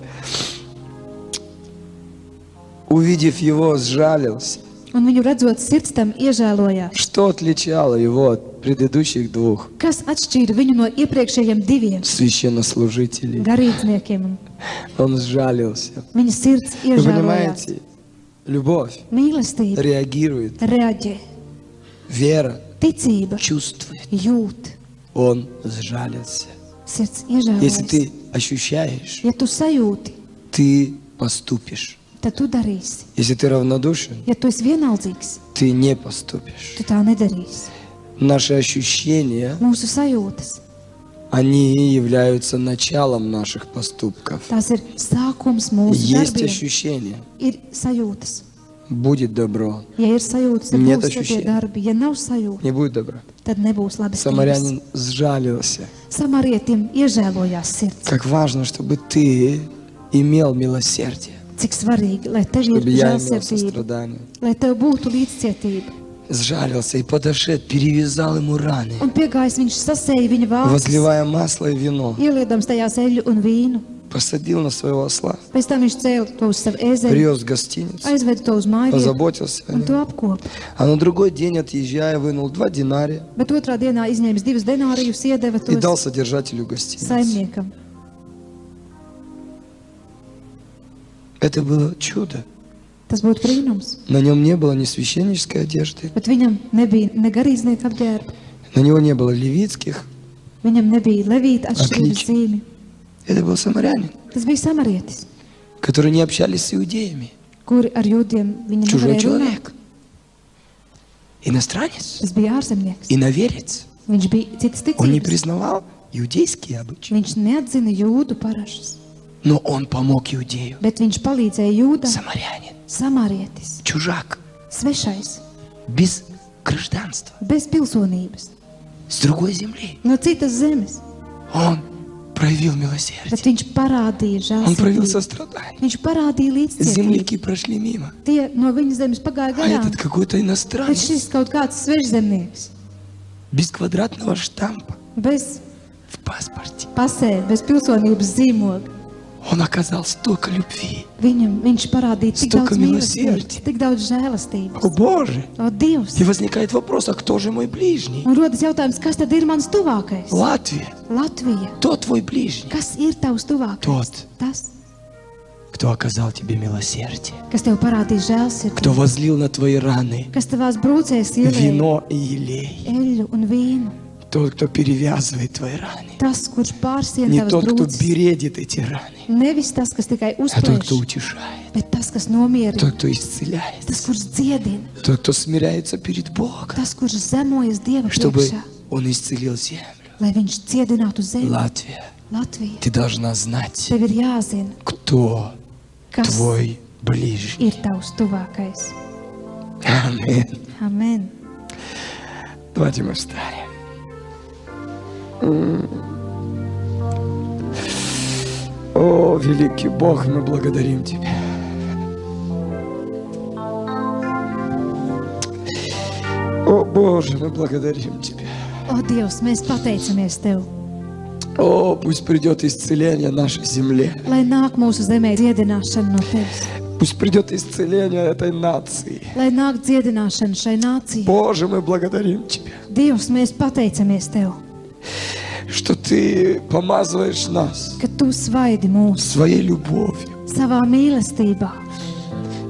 увидев его, сжалился. un viņu redzot sirds tam iežēlojās. Что отличало его от предыдущих двух Kas atšķīra viņu no iepriekšējiem diviem священнослужителей? garīdzniekiem? Un Он сжалился. viņa sirds Вы iežēlojās. понимаете, любовь Mīlestība реагирует, reaģē, вера ticība чувствует. jūt, Он сжалился. sirds Если iežēlojas. ты ощущаешь, Ja tu sajūti, ты поступишь. tad tu darīsi. Если ты равнодушен, Ja tu esi vienaldzīgs, ты не поступишь. tu tā nedarīsi. Наши ощущения, Mūsu sajūtas, они являются началом наших поступков. tās ir sākums mūsu Есть darbiem. ощущение, Ir sajūtas. будет добро, Ja ir sajūtas, tad Нет būs labie ощущений. darbi. Ja nav sajūta, не будет добра. tad nebūs labi. Самарянин сжалился. Samarietim iežēlojās sirds. Как важно, чтобы ты имел милосердие, Cik svarīgi, lai tev ir чтобы я имел žēlsirdība, сострадание. lai tev būtu līdzcietība. Сжалился и подошел, перевязал ему раны, Un piegājis viņš sasēja viņa vācis, возливая масло и вино. ieliedams tajās eļu un vīnu. посадил на своего осла, Pēc tam viņš cēla to uz savu ezeri, привез в гостиницу, aizveda to uz māju позаботился о un нем. to apkopa. А на другой день, отъезжая, вынул 2 динария Bet otrā dienā izņēmis 2 denārijus, iedeva и tos дал содержателю гостиницы. saimniekam. Это было чудо. Tas būtu brīnums. На нем не было ни священнической одежды, Bet viņam nebija ne garīdznieka apģērba, на него не было левитских. viņam nebija levīta atšķirības Отлично. zīmi. Это был самарянин, Tas bija samarietis, которые не общались с иудеями. kuri ar jūdiem viņa Чужой nevarēja runāt. человек. Иностранец. Tas bija ārzemnieks. Иноверец. Viņš bija citas Он не ticības. признавал иудейские обычаи. Viņš neatzina jūdu parašas, Но он помог иудею. bet viņš palīdzēja jūdam, Самарянин. samarietis, Чужак. svešais, Без гражданства. bez pilsonības, С другой земли. no citas zemes. Он проявил Bet милосердие. viņš parādīja Он проявил žēlsirdību. сострадание. Viņš parādīja līdzcietību. Земляки прошли мимо. Tie no viņa zemes pagāja А garām. этот какой-то Bet иностранец. šis kaut kāds svežzemnieks, Без квадратного штампа bez в паспорте. pasē, bez pilsonības zīmoga. Он оказал столько любви. Viņš parādīja tik Stолько daudz mīlestības, милосердия. tik daudz žēlastības. О Боже! O, Dievs! И возникает вопрос, а кто же мой ближний? Un rodas jautājums, kas tad ir mans tuvākais? Латвия. Latvija. Кто твой ближний? Kas ir tavs tuvākais? Tot. Tas, Кто оказал тебе милосердие? kas tev parādīs Кто žēlsirdību, возлил на твои раны kas tavās brūcēs ielēja вино и елей? eļļu un vīnu. Тот, кто перевязывает твои раны. Tas, kurš pārsien Не tavas тот, кто brūces. бередит эти раны, Nevis tas, kas tikai а тот, кто uzplēš, утешает. bet tas, kas nomierina. Тот, кто исцеляет. Tas, kurš dziedina. Тот, кто смиряется перед Богом, Tas, kurš zemojas Dieva чтобы priekšā, Он исцелил землю. lai viņš dziedinātu zemi. Латвия, Latvija, ты должна знать, tev ir jāzina, кто kas твой ближний. ir tavs tuvākais. Аминь. Amen. Давайте мы встанем. О, великий Бог, мы благодарим Тебя. О, Боже, мы благодарим Тебя. O, Dievs, mēs pateicamies Tev, О, пусть придет исцеление нашей земле. lai nāk mūsu zemē dziedināšana no Tevis, Пусть придет исцеление этой нации. lai nāk dziedināšana šai nācijai. Боже, мы благодарим Тебя, Dievs, mēs pateicamies Tev, что Ты помазываешь нас ka Tu svaidi mūs своей любовью. savā mīlestībā.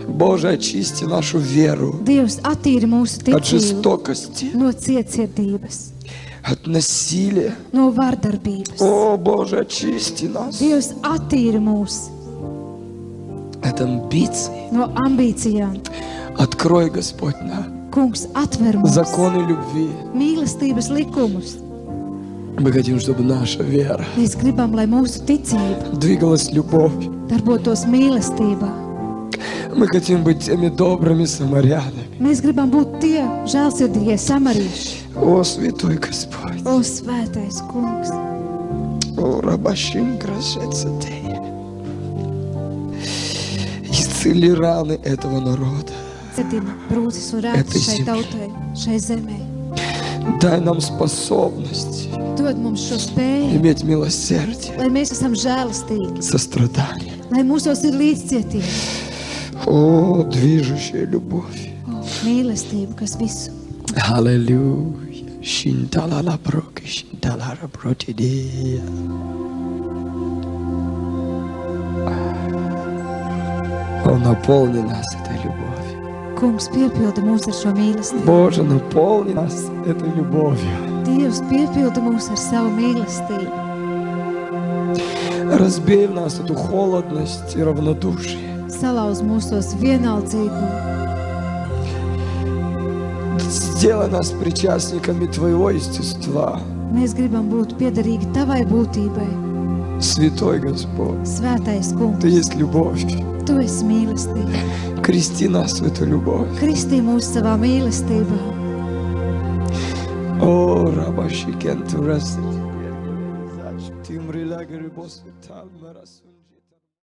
Боже, очисти нашу веру Dievs, attīri mūsu от ticību жестокости, no cietsirdības, от насилия. no vardarbības. О, Боже, очисти нас Dievs, attīri mūs от амбиций. no ambīcijām. Открой, Господь, нам Kungs, atver mums законы любви. mīlestības likumus. Мы хотим, чтобы наша вера Mēs gribam, lai mūsu ticība двигалась любовью. darbotos mīlestībā. Мы хотим быть теми добрыми самарянами. Mēs gribam būt tie žēlsirdīgie samarieši. О, Святой Господь. O, svētais kungs, О, Рабашин Крашецатея. Исцели раны этого народа. cedina brūces un Это rētas šai земля. tautai, šai zemē. Дай нам способность Dod mums šo spēju, иметь милосердие, lai mēs esam žēlastīgi, сострадание. lai mūsos ir līdzcietība. О, движущая любовь. O, mīlestība, kas visu. Аллилуйя. Шинталала проки, шинталара протидея. О, наполни нас этой любовью. Kungs, piepilda mūs ar šo mīlestību. Боже, наполни нас этой любовью. Dievs, piepilda mūs ar savu mīlestību. Разбей в нас эту холодность и равнодушие. Salauz mūsos vienaldzību. Сделай нас причастниками Твоего естества. Mēs gribam būt piederīgi Tavai būtībai. Святой Господь, Svētais kungs, Ты есть любовь. Tu esi mīlestība. Крести нас в эту любовь. Kristī mūs savā mīlestībā. О, Рабаши Кентурас. Ты умрела, Господь, там,